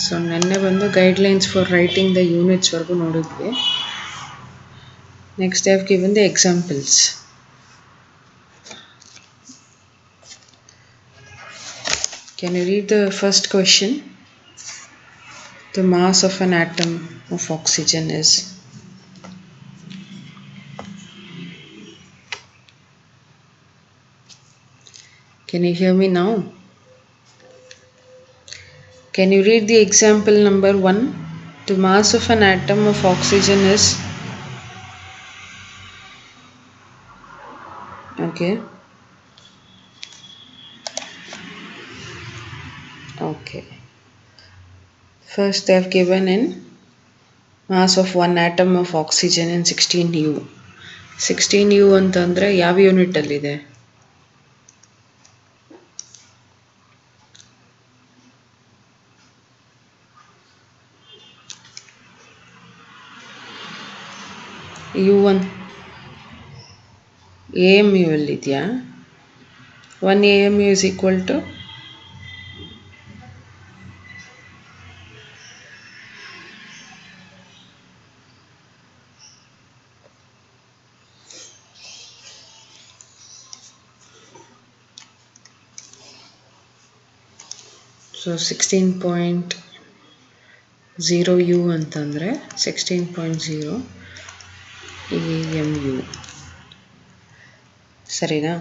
So ನೆನ್ನೆ ಬಂದು guidelines for writing the ಯೂನಿಟ್ಸ್ವರೆಗೂ ನೋಡಿದ್ವಿ. Next I have given the examples. Can you read the first question? The mass of an atom of oxygen is. Can you hear me now? Can you read the example number 1? The mass of an atom of oxygen is. Okay. Okay. First they have given in mass of one atom of oxygen in 16U. 16U ಅಂತಂದ್ರೆ ಯಾವ unit ಅಲ್ಲಿದೆ? U1 AMU ಅಲ್ಲಿದೆಯಾ? 1 AMU is equal to so 16.0U ಅಂತಂದರೆ 16.0 AMU ಸರಿನಾ?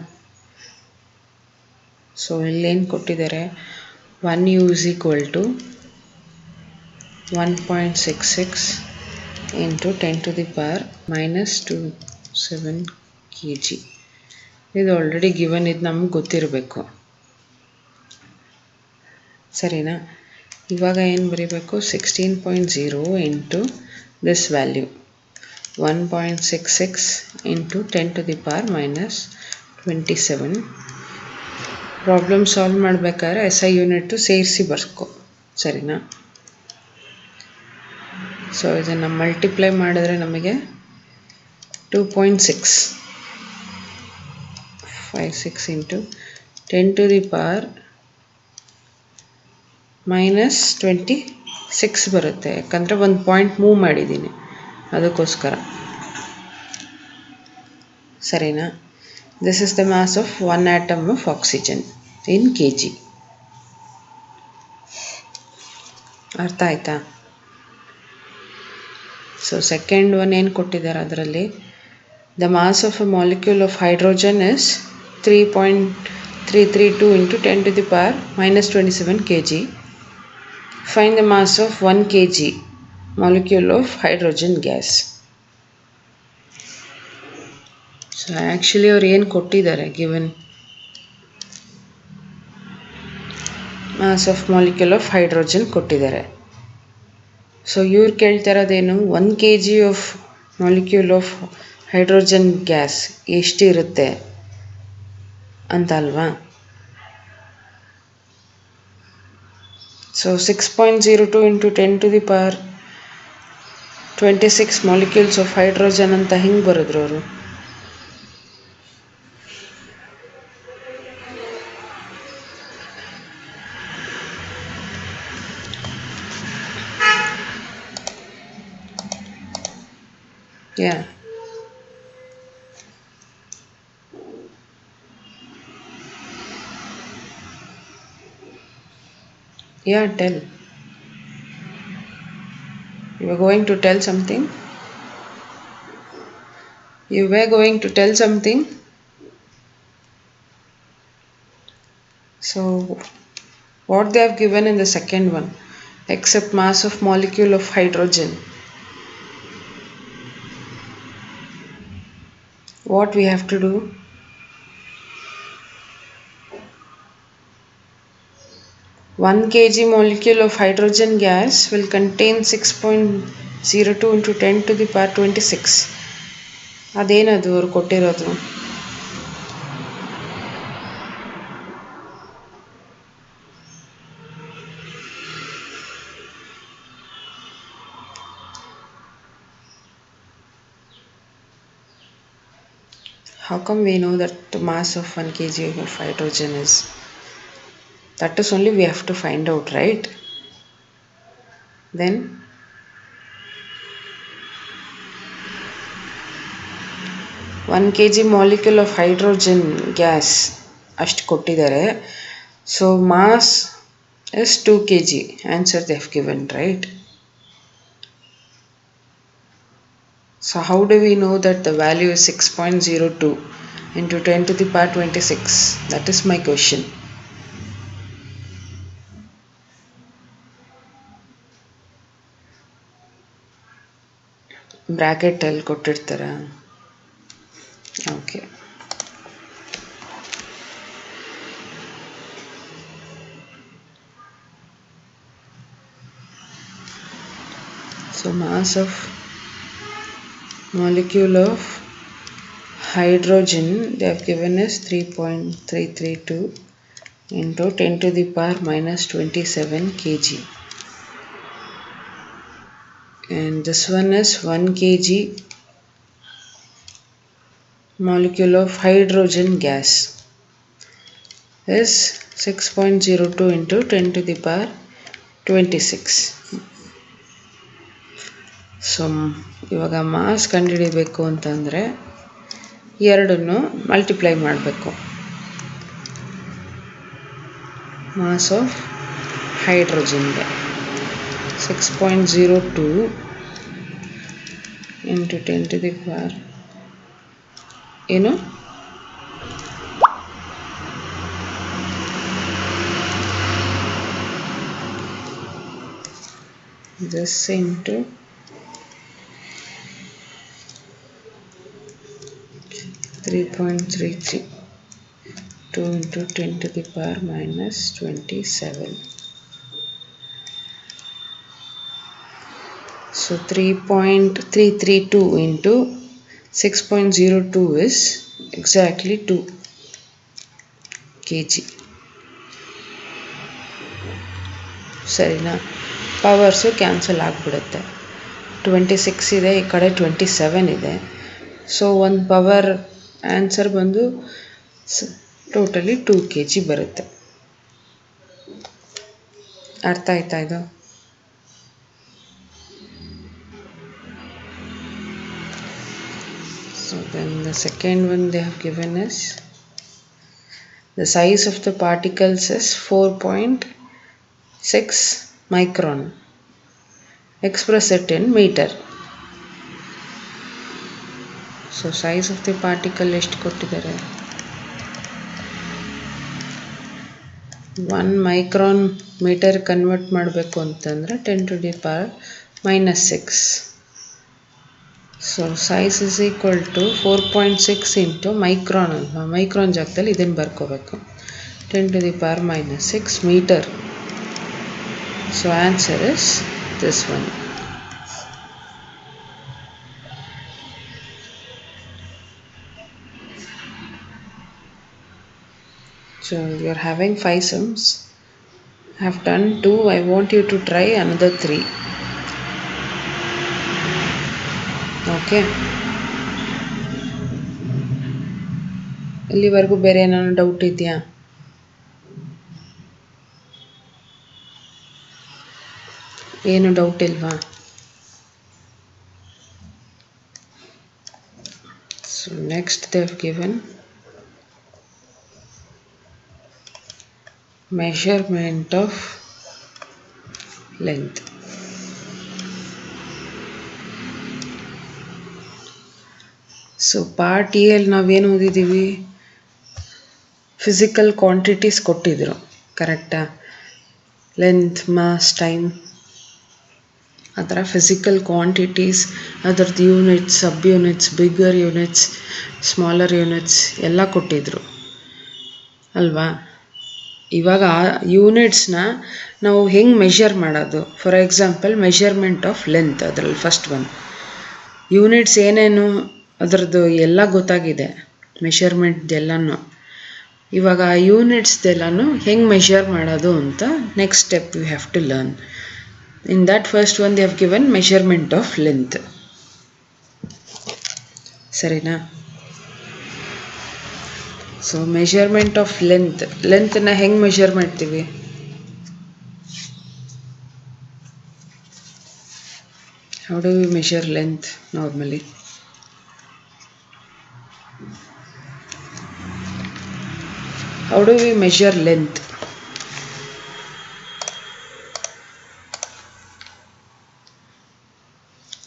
So ಇಲ್ಲೇನು ಕೊಟ್ಟಿದ್ದಾರೆ, 1U is equal to 1.66 into 10 to the power minus 27 kg. ಇದು already given, ಇದು ನಮ್ಗೆ ಗೊತ್ತಿರಬೇಕು ಸರಿನಾ? ಇವಾಗ ಏನು ಬರೀಬೇಕು, 16.0 into this value 1.66 into 10 to the power minus 27. Problem solve ಮಾಡಬೇಕಾದ್ರೆ SI ಯೂನಿಟ್ಟು ಸೇರಿಸಿ ಬರ್ಕೊ ಸರಿನಾ? ಸೊ ಇದನ್ನು ಮಲ್ಟಿಪ್ಲೈ ಮಾಡಿದ್ರೆ ನಮಗೆ 2.656 into 10 to the power minus 26 ಬರುತ್ತೆ. ಯಾಕಂದರೆ ಒಂದು ಪಾಯಿಂಟ್ ಮೂವ್ ಮಾಡಿದ್ದೀನಿ ಅದಕ್ಕೋಸ್ಕರ ಸರಿನಾ? This is the mass of one atom of oxygen in kg. ಅರ್ಥ ಆಯ್ತಾ? ಸೊ ಸೆಕೆಂಡ್ ಒನ್ ಏನು ಕೊಟ್ಟಿದ್ದಾರೆ ಅದರಲ್ಲಿ, the mass of a molecule of hydrogen is 3.332 into 10 to the power minus 27 kg. Find the mass of 1 kg molecule of hydrogen gas. So actually ಅವ್ರು ಏನು ಕೊಟ್ಟಿದ್ದಾರೆ, given mass of molecule of hydrogen ಕೊಟ್ಟಿದ್ದಾರೆ. So ಇವ್ರು ಕೇಳ್ತಾ ಇರೋದೇನು, 1 kg of molecule of hydrogen gas ಎಷ್ಟಿರುತ್ತೆ ಅಂತ ಅಲ್ವಾ? So 6.02 into 10 to the power 26 molecules of hydrogen ಅಂತ ಹೆಂಗೆ ಬರೆದ್ರು ಅವರು? Yeah. Yeah, tell. You were going to tell something? You were going to tell something? So, what they have given in the second one, except mass of molecule of hydrogen. What we have to do? One kg molecule of hydrogen gas will contain 6.02 into 10 to the power 26. ಅದೇನದು ಅವ್ರು ಕೊಟ್ಟಿರೋದು? How come we know that the mass of 1 kg of hydrogen is? That is only we have to find out, right? Then 1 kg molecule of hydrogen gas ಅಷ್ಟು ಕೊಟ್ಟಿದ್ದಾರೆ. So mass is 2 kg. Answer they have given, right? So how do we know that the value is 6.02 into 10 to the power 26? That is my question. Bracket ಅಲ್ಲಿ ಕೊಟ್ಟಿರ್ತಾರ. Okay, so mass of molecule of hydrogen they have given us 3.332 into 10 to the power minus 27 kg, and this one is 1 kg molecule of hydrogen gas is 6.02 into 10 to the power 26. So ಇವಾಗ mass ಕಂಡುಹಿಡಿಬೇಕು ಅಂತಂದರೆ ಎರಡನ್ನು multiply ಮಾಡಬೇಕು. Mass of ಹೈಡ್ರೋಜನ್ಗೆ 6.02 into 10 to the power ಏನು this into 3.33 2 into 10 to the power minus 27. So 3.332 into 6.02 is exactly 2 kg. ಸರಿನಾ? Powers cancel ಆಗಿಬಿಡುತ್ತೆ. 26 ಇದೆ, ಈ ಕಡೆ 27 ಇದೆ. ಸೊ ಒಂದು ಪವರ್ ಆನ್ಸರ್ ಬಂದು ಟೋಟಲಿ 2 kg ಬರುತ್ತೆ. ಅರ್ಥ ಆಯ್ತಾ ಇದು? So then the second one they have given us the size of the particles is 4.6 micron. Express it in meter. So size of the particle ಎಷ್ಟು ಕೊಟ್ಟಿದ್ದಾರೆ? 1 micron ಮೀಟರ್ ಕನ್ವರ್ಟ್ ಮಾಡಬೇಕು ಅಂತಂದರೆ 10 to the power minus 6. So size is equal to 4.6 into micron ಅಲ್ವಾ, micron ಜಾಗದಲ್ಲಿ ಇದನ್ನು ಬರ್ಕೋಬೇಕು. 10 to the power minus 6 meter. So answer is this one. So you are having 5 sums. I have done 2. I want you to try another 3. Okay. ಇಲ್ಲಿವರೆಗೂ ಬೇರೆ ಏನಾದ್ರು doubt ಇದೆಯಾ? ಏನು doubt ಇಲ್ವಾ? So next they have given measurement of length. So part A ಅಲ್ಲಿ ನಾವೇನು ಓದಿದ್ದೀವಿ? Physical quantities ಕೊಟ್ಟಿದ್ರು, ಕರೆಕ್ಟಾ? ಲೆಂತ್, ಮಾಸ್, ಟೈಮ್, ಆ ಥರ ಫಿಸಿಕಲ್ ಕ್ವಾಂಟಿಟೀಸ್, ಅದರದ್ದು units, sub units, bigger units, smaller units ಎಲ್ಲ ಕೊಟ್ಟಿದ್ರು ಅಲ್ವಾ? ಇವಾಗ ಆ ಯೂನಿಟ್ಸ್ನ ನಾವು ಹೆಂಗೆ ಮೆಷರ್ ಮಾಡೋದು? For example measurement of length, ಅದರಲ್ಲಿ ಫಸ್ಟ್ ಒನ್. ಯೂನಿಟ್ಸ್ ಏನೇನು ಅದರದ್ದು ಎಲ್ಲ ಗೊತ್ತಾಗಿದೆ, ಮೆಷರ್ಮೆಂಟ್ದೆಲ್ಲನೂ. ಇವಾಗ ಆ ಯೂನಿಟ್ಸ್ದೆಲ್ಲನೂ ಹೆಂಗೆ ಮೆಷರ್ ಮಾಡೋದು ಅಂತ next step we have to learn. In that first one they have given measurement of length. ಸರಿನಾ? ಸೊ ಮೆಷರ್ಮೆಂಟ್ ಆಫ್ ಲೆಂತ್ನ ಹೆಂಗೆ ಮೆಷರ್ ಮಾಡ್ತೀವಿ? How do we measure length normally? How do we measure length?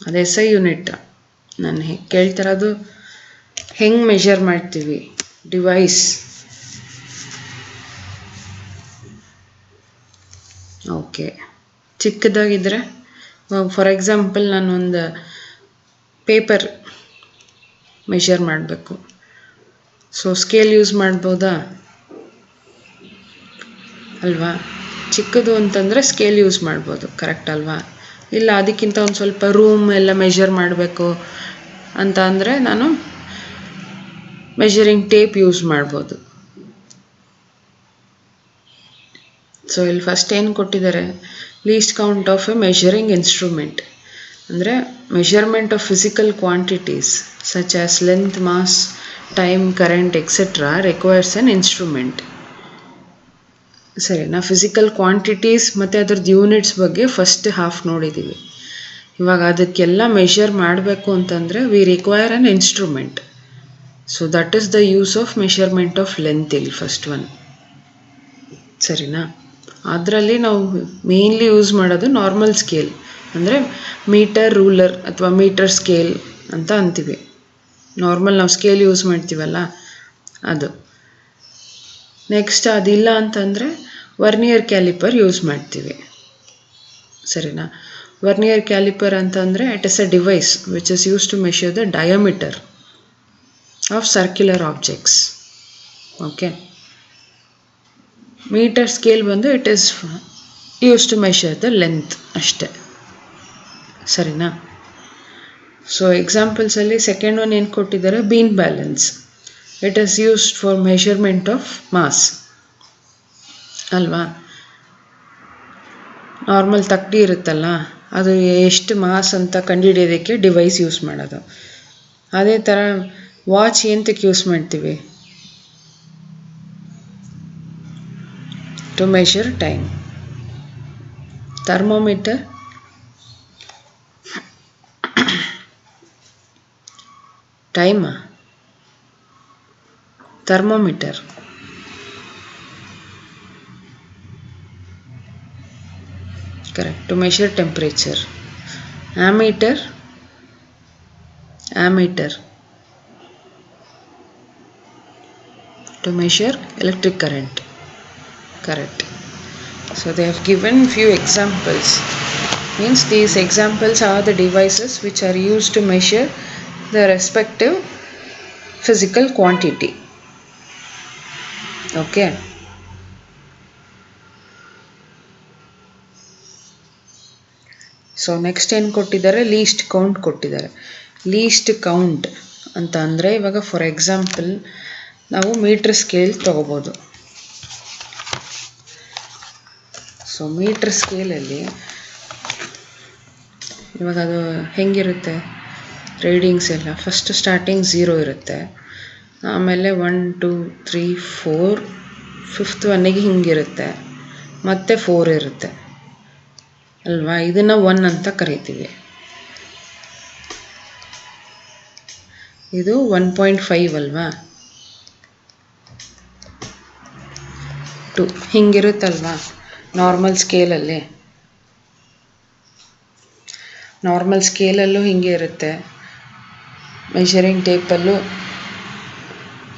ಅದು SI unit. ನಾನು ಕೇಳ್ತಿರೋದು ಹೆಂಗೆ measure ಮಾಡ್ತೀವಿ device. Okay, ಚಿಕ್ಕದಾಗಿದ್ದರೆ ಫಾರ್ ಎಕ್ಸಾಂಪಲ್ ನಾನೊಂದು ಪೇಪರ್ ಮೆಷರ್ ಮಾಡಬೇಕು. ಸೊ ಸ್ಕೇಲ್ ಯೂಸ್ ಮಾಡ್ಬೋದಾ ಅಲ್ವಾ? ಚಿಕ್ಕದು ಅಂತಂದರೆ ಸ್ಕೇಲ್ ಯೂಸ್ ಮಾಡ್ಬೋದು, ಕರೆಕ್ಟ್ ಅಲ್ವಾ? ಇಲ್ಲ ಅದಕ್ಕಿಂತ ಒಂದು ಸ್ವಲ್ಪ ರೂಮ್ ಎಲ್ಲ ಮೆಷರ್ ಮಾಡಬೇಕು ಅಂತ ಅಂದರೆ ನಾನು ಮೆಷರಿಂಗ್ ಟೇಪ್ ಯೂಸ್ ಮಾಡ್ಬೋದು. ಸೊ ಇಲ್ಲಿ ಫಸ್ಟ್ ಏನು ಕೊಟ್ಟಿದ್ದಾರೆ, least count of a measuring instrument ಅಂದರೆ measurement of physical quantities such as length, mass, time, current etcetera requires an instrument. ಸರಿ, ನಾವು ಫಿಸಿಕಲ್ ಕ್ವಾಂಟಿಟೀಸ್ ಮತ್ತು ಅದ್ರದ್ದು ಯೂನಿಟ್ಸ್ ಬಗ್ಗೆ ಫಸ್ಟ್ ಹಾಫ್ ನೋಡಿದ್ದೀವಿ. ಇವಾಗ ಅದಕ್ಕೆಲ್ಲ ಮೆಷರ್ ಮಾಡಬೇಕು ಅಂತಂದರೆ we require an instrument. So that is the use of measurement of length ಇಲ್ಲಿ ಫಸ್ಟ್ ಒನ್. ಸರಿನಾ? ಅದರಲ್ಲಿ ನಾವು ಮೇನ್ಲಿ ಯೂಸ್ ಮಾಡೋದು ನಾರ್ಮಲ್ ಸ್ಕೇಲ್ ಅಂದರೆ ಮೀಟರ್ ರೂಲರ್ ಅಥವಾ ಮೀಟರ್ ಸ್ಕೇಲ್ ಅಂತ ಅಂತೀವಿ. ನಾರ್ಮಲ್ ನಾವು ಸ್ಕೇಲ್ ಯೂಸ್ ಮಾಡ್ತೀವಲ್ಲ ಅದು. ನೆಕ್ಸ್ಟ್ ಅದಿಲ್ಲ ಅಂತಂದರೆ ವರ್ನಿಯರ್ ಕ್ಯಾಲಿಪರ್ ಯೂಸ್ ಮಾಡ್ತೀವಿ. ಸರಿನಾ? ವರ್ನಿಯರ್ ಕ್ಯಾಲಿಪರ್ ಅಂತಂದರೆ it is a device which is use to measure the diameter of circular objects. Okay, metre scale ಬಂದು it is use to measure the length ಅಷ್ಟೆ. ಸರಿನಾ? ಸೊ ಎಕ್ಸಾಂಪಲ್ಸಲ್ಲಿ second one ಏನು ಕೊಟ್ಟಿದ್ದಾರೆ, beam balance. It is used for measurement of mass ಅಲ್ವಾ? Normal ತಕ್ಕಡಿ ಇರುತ್ತಲ್ಲ, ಅದು ಎಷ್ಟು ಮಾಸ್ ಅಂತ ಕಂಡುಹಿಡಿಯೋದಕ್ಕೆ ಡಿವೈಸ್ ಯೂಸ್ ಮಾಡೋದು. ಅದೇ ಥರ ವಾಚ್ ಎಂತಕ್ಕೆ ಯೂಸ್ ಮಾಡ್ತೀವಿ, ಟು ಮೆಷರ್ ಟೈಮ್. ಥರ್ಮೋಮೀಟರ್ ಟೈಮಾ? Thermometer correct, to measure temperature. Ammeter to measure electric current, correct. So they have given few examples, means these examples are the devices which are used to measure the respective physical quantity. Okay, so next ಏನು ಕೊಟ್ಟಿದ್ದಾರೆ, least count ಕೊಟ್ಟಿದ್ದಾರೆ. Least count ಅಂತ ಅಂದರೆ ಇವಾಗ for example ನಾವು metre scale ತೊಗೋಬೋದು. So metre ಸ್ಕೇಲಲ್ಲಿ ಇವಾಗ ಅದು ಹೆಂಗಿರುತ್ತೆ ರೀಡಿಂಗ್ಸ್ ಎಲ್ಲ, ಫಸ್ಟ್ ಸ್ಟಾರ್ಟಿಂಗ್ 0 ಇರುತ್ತೆ, ಆಮೇಲೆ 1 2 3 4 5th ಒನ್ನಿಗೆ ಹಿಂಗಿರುತ್ತೆ, ಮತ್ತೆ 4 ಇರುತ್ತೆ ಅಲ್ವಾ? ಇದನ್ನು 1 ಅಂತ ಕರಿತೀವಿ. ಇದು 1.5 ಅಲ್ವಾ? 2 ಹಿಂಗಿರುತ್ತಲ್ವಾ ನಾರ್ಮಲ್ ಸ್ಕೇಲಲ್ಲಿ. ನಾರ್ಮಲ್ ಸ್ಕೇಲಲ್ಲೂ ಹಿಂಗೆ ಇರುತ್ತೆ, ಮೆಷರಿಂಗ್ ಟೇಪಲ್ಲೂ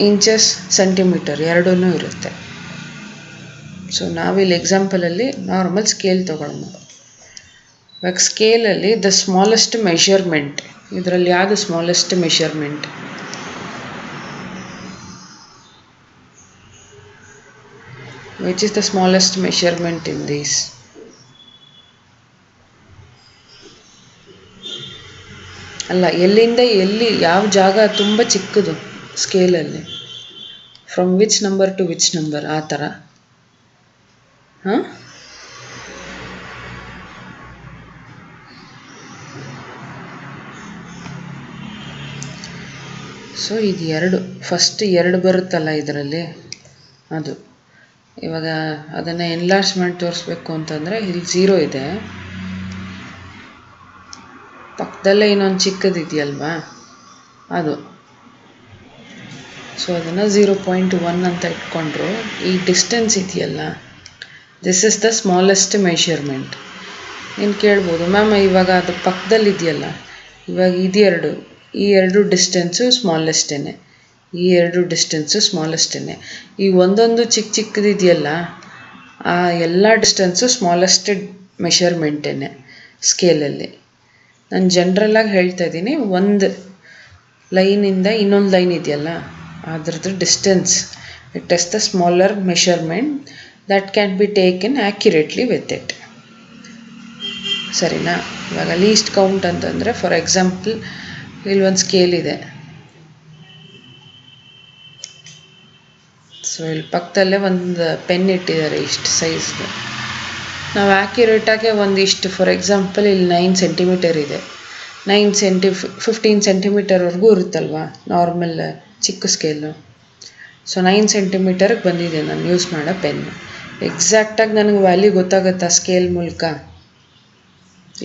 ಇಂಚಸ್ ಸೆಂಟಿಮೀಟರ್ ಎರಡೂ ಇರುತ್ತೆ. ಸೊ ನಾವಿಲ್ಲಿ ಎಕ್ಸಾಂಪಲಲ್ಲಿ ನಾರ್ಮಲ್ ಸ್ಕೇಲ್ ತೊಗೊಳ್ಳೋಣ. ಇವಾಗ ಸ್ಕೇಲಲ್ಲಿ ದ ಸ್ಮಾಲೆಸ್ಟ್ ಮೆಷರ್ಮೆಂಟ್, ಇದರಲ್ಲಿ ಯಾವುದು smallest measurement? Which is the smallest measurement in these? ಅಲ್ಲ, ಎಲ್ಲಿಂದ ಎಲ್ಲಿ, ಯಾವ ಜಾಗ ತುಂಬ ಚಿಕ್ಕದು ಸ್ಕೇಲಲ್ಲಿ, from which number to which number, ಆ ಥರ. ಹಾಂ, ಸೊ ಇದು 2 ಫಸ್ಟ್ 2 ಬರುತ್ತಲ್ಲ ಇದರಲ್ಲಿ, ಅದು ಇವಾಗ ಅದನ್ನು ಎನ್ಲಾರ್ಜ್ ಮಾಡಿ ತೋರಿಸ್ಬೇಕು ಅಂತಂದರೆ ಇಲ್ಲಿ 0 ಇದೆ, ಪಕ್ಕದಲ್ಲೇ ಇನ್ನೊಂದು ಚಿಕ್ಕದಿದೆಯಲ್ವಾ ಅದು. ಸೊ ಅದನ್ನು 0.1 ಅಂತ ಇಟ್ಕೊಂಡ್ರು. ಈ ಡಿಸ್ಟೆನ್ಸ್ ಇದೆಯಲ್ಲ, this is the smallest measurement. ನೀನು ಕೇಳ್ಬೋದು, ಮ್ಯಾಮ್ ಇವಾಗ ಅದು ಪಕ್ಕದಲ್ಲಿದೆಯಲ್ಲ, ಇವಾಗ ಈ ಎರಡು ಡಿಸ್ಟೆನ್ಸು ಸ್ಮಾಲೆಸ್ಟೇ, ಈ ಎರಡು ಡಿಸ್ಟೆನ್ಸು ಸ್ಮಾಲೆಸ್ಟೇ. ಈ ಒಂದೊಂದು ಚಿಕ್ಕದಿದೆಯಲ್ಲ, ಆ ಎಲ್ಲ ಡಿಸ್ಟೆನ್ಸು ಸ್ಮಾಲೆಸ್ಟ್ ಮೆಷರ್ಮೆಂಟೇ ಸ್ಕೇಲಲ್ಲಿ. ನಾನು ಜನ್ರಲಾಗಿ ಹೇಳ್ತಾ ಇದ್ದೀನಿ, ಒಂದು ಲೈನಿಂದ ಇನ್ನೊಂದು ಲೈನ್ ಇದೆಯಲ್ಲ ಅದರದ್ದು distance, it is the smaller measurement that can be taken accurately with it. ಸರಿನಾ? ಇವಾಗ ಲೀಸ್ಟ್ ಕೌಂಟ್ ಅಂತಂದರೆ, ಫಾರ್ ಎಕ್ಸಾಂಪಲ್ ಇಲ್ಲಿ ಒಂದು ಸ್ಕೇಲ್ ಇದೆ. ಸೊ ಇಲ್ಲಿ ಪಕ್ಕದಲ್ಲೇ ಒಂದು ಪೆನ್ ಇಟ್ಟಿದ್ದಾರೆ ಇಷ್ಟು ಸೈಜ್ದು. ನಾವು ಆ್ಯಕ್ಯುರೇಟಾಗೆ ಒಂದಿಷ್ಟು, ಫಾರ್ ಎಕ್ಸಾಂಪಲ್ ಇಲ್ಲಿ 9 ಸೆಂಟಿಮೀಟರ್ ಇದೆ, 15 ಸೆಂಟಿಮೀಟರ್ವರೆಗೂ ಇರುತ್ತಲ್ವ ನಾರ್ಮಲ್ ಚಿಕ್ಕ ಸ್ಕೇಲು. ಸೊ 9 ಸೆಂಟಿಮೀಟರ್ಗೆ ಬಂದಿದೆ ನಾನು ಯೂಸ್ ಮಾಡೋ ಪೆನ್ನು. ಎಕ್ಸಾಕ್ಟಾಗಿ ನನಗೆ ವ್ಯಾಲ್ಯೂ ಗೊತ್ತಾಗುತ್ತಾ ಸ್ಕೇಲ್ ಮೂಲಕ,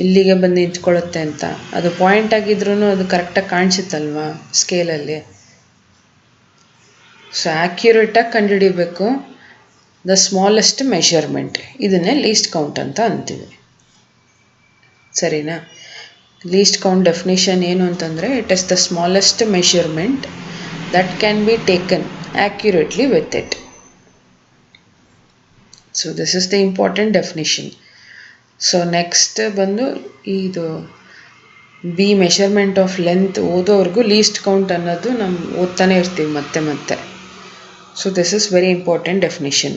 ಇಲ್ಲಿಗೆ ಬಂದು ನಿಂತ್ಕೊಳ್ಳುತ್ತೆ ಅಂತ? ಅದು ಪಾಯಿಂಟ್ ಆಗಿದ್ರೂ ಅದು ಕರೆಕ್ಟಾಗಿ ಕಾಣಿಸುತ್ತಲ್ವ ಸ್ಕೇಲಲ್ಲಿ. ಸೊ ಆ್ಯಕ್ಯುರೇಟಾಗಿ ಕಂಡುಹಿಡಿಬೇಕು ದ ಸ್ಮಾಲೆಸ್ಟ್ ಮೆಷರ್ಮೆಂಟ್. ಇದನ್ನೇ ಲೀಸ್ಟ್ ಕೌಂಟ್ ಅಂತ ಅಂತೀವಿ. ಸರಿನಾ? ಲೀಸ್ಟ್ ಕೌಂಟ್ ಡೆಫಿನಿಷನ್ ಏನು ಅಂತಂದರೆ, it is the smallest measurement that can be taken accurately with it. So this is the important definition. So next ಬಂದು ಇದು ಬಿ ಮೆಷರ್ಮೆಂಟ್ ಆಫ್ ಲೆಂತ್ ಓದೋವರೆಗೂ least count ಅನ್ನೋದು ನಾವು ಓದ್ತಾನೆ ಇರ್ತೀವಿ ಮತ್ತೆ. So this is very important definition.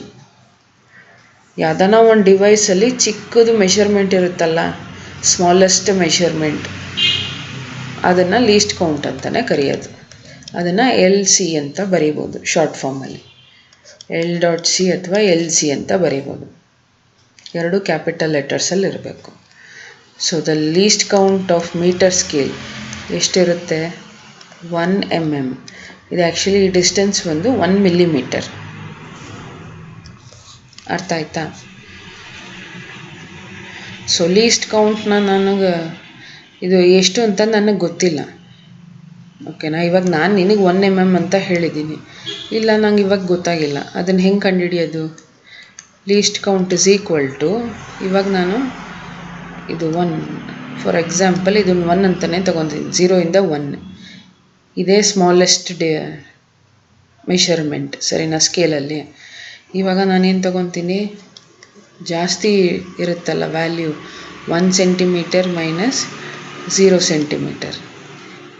ಯಾವುದಾನ ಒಂದು ಡಿವೈಸಲ್ಲಿ ಚಿಕ್ಕದು ಮೆಷರ್ಮೆಂಟ್ ಇರುತ್ತಲ್ಲ, ಸ್ಮಾಲೆಸ್ಟ್ ಮೆಷರ್ಮೆಂಟ್, ಅದನ್ನು ಲೀಸ್ಟ್ ಕೌಂಟ್ ಅಂತಲೇ ಕರೆಯೋದು. ಅದನ್ನು LC ಅಂತ ಬರೀಬೋದು ಶಾರ್ಟ್ ಫಾರ್ಮಲ್ಲಿ. L.C ಅಥವಾ LC ಅಂತ ಬರೀಬೋದು. ಎರಡು ಕ್ಯಾಪಿಟಲ್ ಲೆಟರ್ಸಲ್ಲಿ ಇರಬೇಕು. So the least count of metre scale ಎಷ್ಟಿರುತ್ತೆ? 1 mm. ಇದು ಆ್ಯಕ್ಚುಲಿ ಈ ಡಿಸ್ಟೆನ್ಸ್ ಒಂದು 1 millimeter. ಅರ್ಥ ಆಯ್ತಾ? ಸೊ ಲೀಸ್ಟ್ ಕೌಂಟ್ನ ನನಗೆ ಇದು ಎಷ್ಟು ಅಂತ ನನಗೆ ಗೊತ್ತಿಲ್ಲ. ಓಕೆನಾ? ಇವಾಗ ನಾನು ನಿನಗೆ 1 mm ಅಂತ ಹೇಳಿದ್ದೀನಿ, ಇಲ್ಲ ನಂಗೆ ಇವಾಗ ಗೊತ್ತಾಗಿಲ್ಲ, ಅದನ್ನು ಹೆಂಗೆ ಕಂಡುಹಿಡಿಯೋದು? Least count is equal to, ಇವಾಗ ನಾನು ಇದು 1, ಫಾರ್ ಎಕ್ಸಾಂಪಲ್ ಇದನ್ನು 1 ಅಂತಲೇ ತೊಗೊತೀನಿ, 0 ಇಂದ 1. ಇದೇ ಸ್ಮಾಲೆಸ್ಟ್ ಮೆಷರ್ಮೆಂಟ್, ಸರಿನಾ, ಸ್ಕೇಲಲ್ಲಿ. ಇವಾಗ ನಾನೇನು ತೊಗೊತೀನಿ, ಜಾಸ್ತಿ ಇರುತ್ತಲ್ಲ ವ್ಯಾಲ್ಯೂ, 1 ಸೆಂಟಿಮೀಟರ್ ಮೈನಸ್ 0 ಸೆಂಟಿಮೀಟರ್.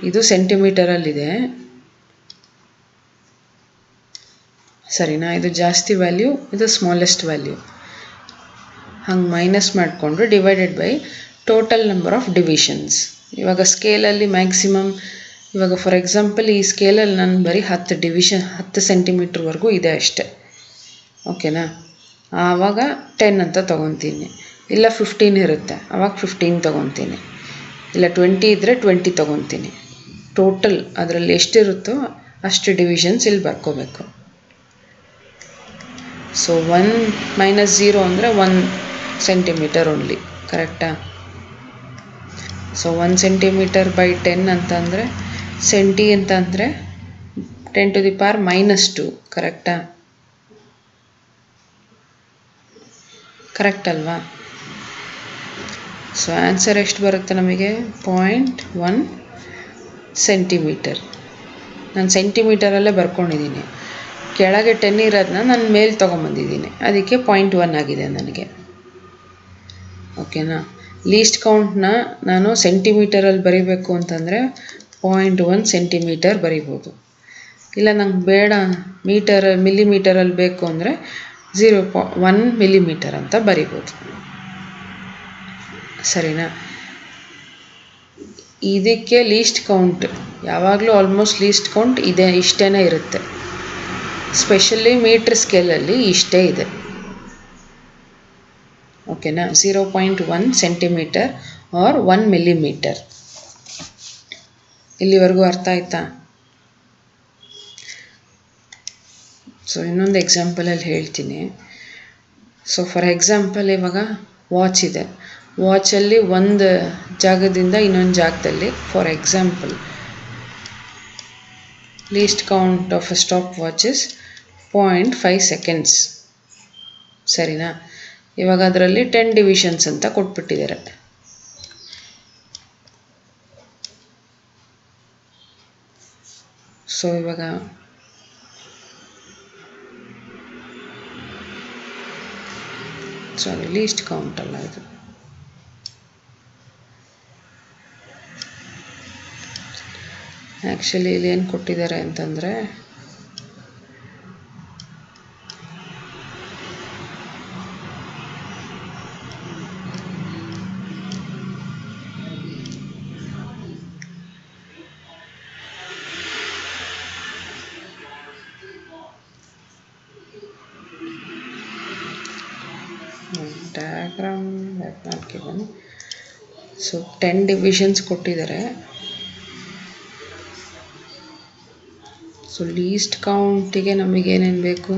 ಇದು ಸೆಂಟಿಮೀಟರಲ್ಲಿದೆ, ಸರಿನಾ? ಇದು ಜಾಸ್ತಿ ವ್ಯಾಲ್ಯೂ, ಇದು ಸ್ಮಾಲೆಸ್ಟ್ ವ್ಯಾಲ್ಯೂ. ಹಂಗೆ ಮೈನಸ್ ಮಾಡಿಕೊಂಡು divided by total number of divisions. ಇವಾಗ ಸ್ಕೇಲಲ್ಲಿ ಮ್ಯಾಕ್ಸಿಮಮ್, ಇವಾಗ ಫಾರ್ ಎಕ್ಸಾಂಪಲ್ ಈ ಸ್ಕೇಲಲ್ಲಿ ನಾನು ಬರೀ 10 ಸೆಂಟಿಮೀಟ್ರ್ವರೆಗೂ ಇದೆ ಅಷ್ಟೆ. ಓಕೆನಾ? ಆವಾಗ 10 ಅಂತ ತೊಗೊತೀನಿ. ಇಲ್ಲ 15 ಇರುತ್ತೆ, ಆವಾಗ 15 ತೊಗೊತೀನಿ. ಇಲ್ಲ 20 ಇದ್ದರೆ 20 ತೊಗೊತೀನಿ. ಟೋಟಲ್ ಅದರಲ್ಲಿ ಎಷ್ಟಿರುತ್ತೋ ಅಷ್ಟು ಡಿವಿಷನ್ಸ್ ಇಲ್ಲಿ ಬರ್ಕೋಬೇಕು. ಸೊ 1 ಮೈನಸ್ 0 ಅಂದರೆ 1 ಸೆಂಟಿಮೀಟರ್ ಓನ್ಲಿ, ಕರೆಕ್ಟಾ? ಸೊ 1 ಸೆಂಟಿಮೀಟರ್ ಬೈ 10 ಅಂತಂದರೆ ಸೆಂಟಿ ಅಂತ ಅಂದರೆ 10⁻⁻², ಕರೆಕ್ಟಾ? ಕರೆಕ್ಟ್ ಅಲ್ವಾ? ಸೊ ಆನ್ಸರ್ ಎಷ್ಟು ಬರುತ್ತೆ ನಮಗೆ? 0.1 ಸೆಂಟಿಮೀಟರ್. ನಾನು ಸೆಂಟಿಮೀಟರಲ್ಲೇ ಬರ್ಕೊಂಡಿದ್ದೀನಿ, ಕೆಳಗೆ 10 ಇರೋದನ್ನ ನಾನು ಮೇಲೆ ತೊಗೊಂಬಂದಿದ್ದೀನಿ, ಅದಕ್ಕೆ 0.1 ಆಗಿದೆ ನನಗೆ. ಓಕೆನಾ? ಲೀಸ್ಟ್ ಕೌಂಟ್ನ ನಾನು ಸೆಂಟಿಮೀಟರಲ್ಲಿ ಬರೀಬೇಕು ಅಂತಂದರೆ 0.1 ಸೆಂಟಿಮೀಟರ್ ಬರಿಬೋದು. ಇಲ್ಲ ನಂಗೆ ಬೇಡ ಮಿಲಿಮೀಟರಲ್ಲಿ ಬೇಕು ಅಂದರೆ 0.1 millimeter ಅಂತ ಬರಿಬೋದು, ಸರಿನಾ? ಇದಕ್ಕೆ ಲೀಸ್ಟ್ ಕೌಂಟ್ ಯಾವಾಗಲೂ ಆಲ್ಮೋಸ್ಟ್ ಲೀಸ್ಟ್ ಕೌಂಟ್ ಇಷ್ಟೇ ಇರುತ್ತೆ. ಸ್ಪೆಷಲಿ ಮೀಟ್ರ್ ಸ್ಕೇಲಲ್ಲಿ ಇಷ್ಟೇ ಇದೆ. ಓಕೆನಾ? 0.1 ಸೆಂಟಿಮೀಟರ್ ಆರ್ 1 millimeter. ಇಲ್ಲಿವರೆಗೂ ಅರ್ಥ ಆಯ್ತಾ? ಸೊ ಇನ್ನೊಂದು ಎಕ್ಸಾಂಪಲಲ್ಲಿ ಹೇಳ್ತೀನಿ. ಸೊ ಫಾರ್ ಎಕ್ಸಾಂಪಲ್ ಇವಾಗ ವಾಚ್ ಇದೆ. ವಾಚಲ್ಲಿ ಒಂದು ಜಾಗದಿಂದ ಇನ್ನೊಂದು ಜಾಗದಲ್ಲಿ, for example list count of a stop watch is 0.5 seconds. ಸರಿನಾ? ಇವಾಗ ಅದರಲ್ಲಿ 10 ಡಿವಿಷನ್ಸ್ ಅಂತ ಕೊಟ್ಬಿಟ್ಟಿದ್ದಾರೆ. ಸೊ ಇವಾಗ ಸಾರಿ ಲೀಸ್ಟ್ ಕೌಂಟ್ ಅಲ್ಲ ಇದು, ಆ್ಯಕ್ಚುಲಿ ಇಲ್ಲಿ ಏನು ಕೊಟ್ಟಿದ್ದಾರೆ ಅಂತಂದರೆ ಡಯಾಗ್ರಾಮ್ ಹಾಕಿದ್ದಾನೆ. ಸೊ 10 ಡಿವಿಷನ್ಸ್ ಕೊಟ್ಟಿದ್ದಾರೆ. ಸೊ ಲೀಸ್ಟ್ ಕೌಂಟಿಗೆ ನಮಗೇನೇನು ಬೇಕು?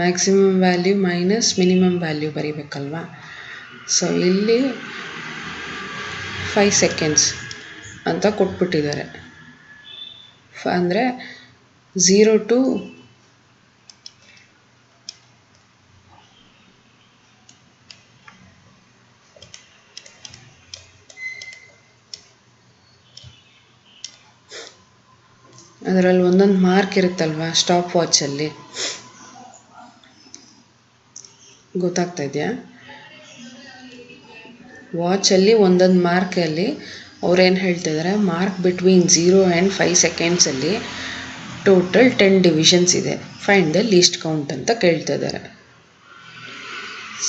Maximum value minus minimum value ಬರೀಬೇಕಲ್ವಾ? ಸೊ ಇಲ್ಲಿ 5 ಸೆಕೆಂಡ್ಸ್ ಅಂತ ಕೊಟ್ಬಿಟ್ಟಿದ್ದಾರೆ. ಅಂದರೆ 0 to ಅದರಲ್ಲಿ ಒಂದೊಂದು ಮಾರ್ಕ್ ಇರುತ್ತಲ್ವ ಸ್ಟಾಪ್ ವಾಚಲ್ಲಿ, ಗೊತ್ತಾಗ್ತಾ ಇದೆಯಾ? ವಾಚಲ್ಲಿ ಒಂದೊಂದು ಮಾರ್ಕಲ್ಲಿ ಅವ್ರೇನು ಹೇಳ್ತಿದ್ದಾರೆ, ಮಾರ್ಕ್ ಬಿಟ್ವೀನ್ 0 and 5 ಸೆಕೆಂಡ್ಸಲ್ಲಿ ಟೋಟಲ್ 10 ಡಿವಿಷನ್ಸ್ ಇದೆ, ಫೈಂಡ್ ದ ಲೀಸ್ಟ್ ಕೌಂಟ್ ಅಂತ ಕೇಳ್ತಿದ್ದಾರೆ.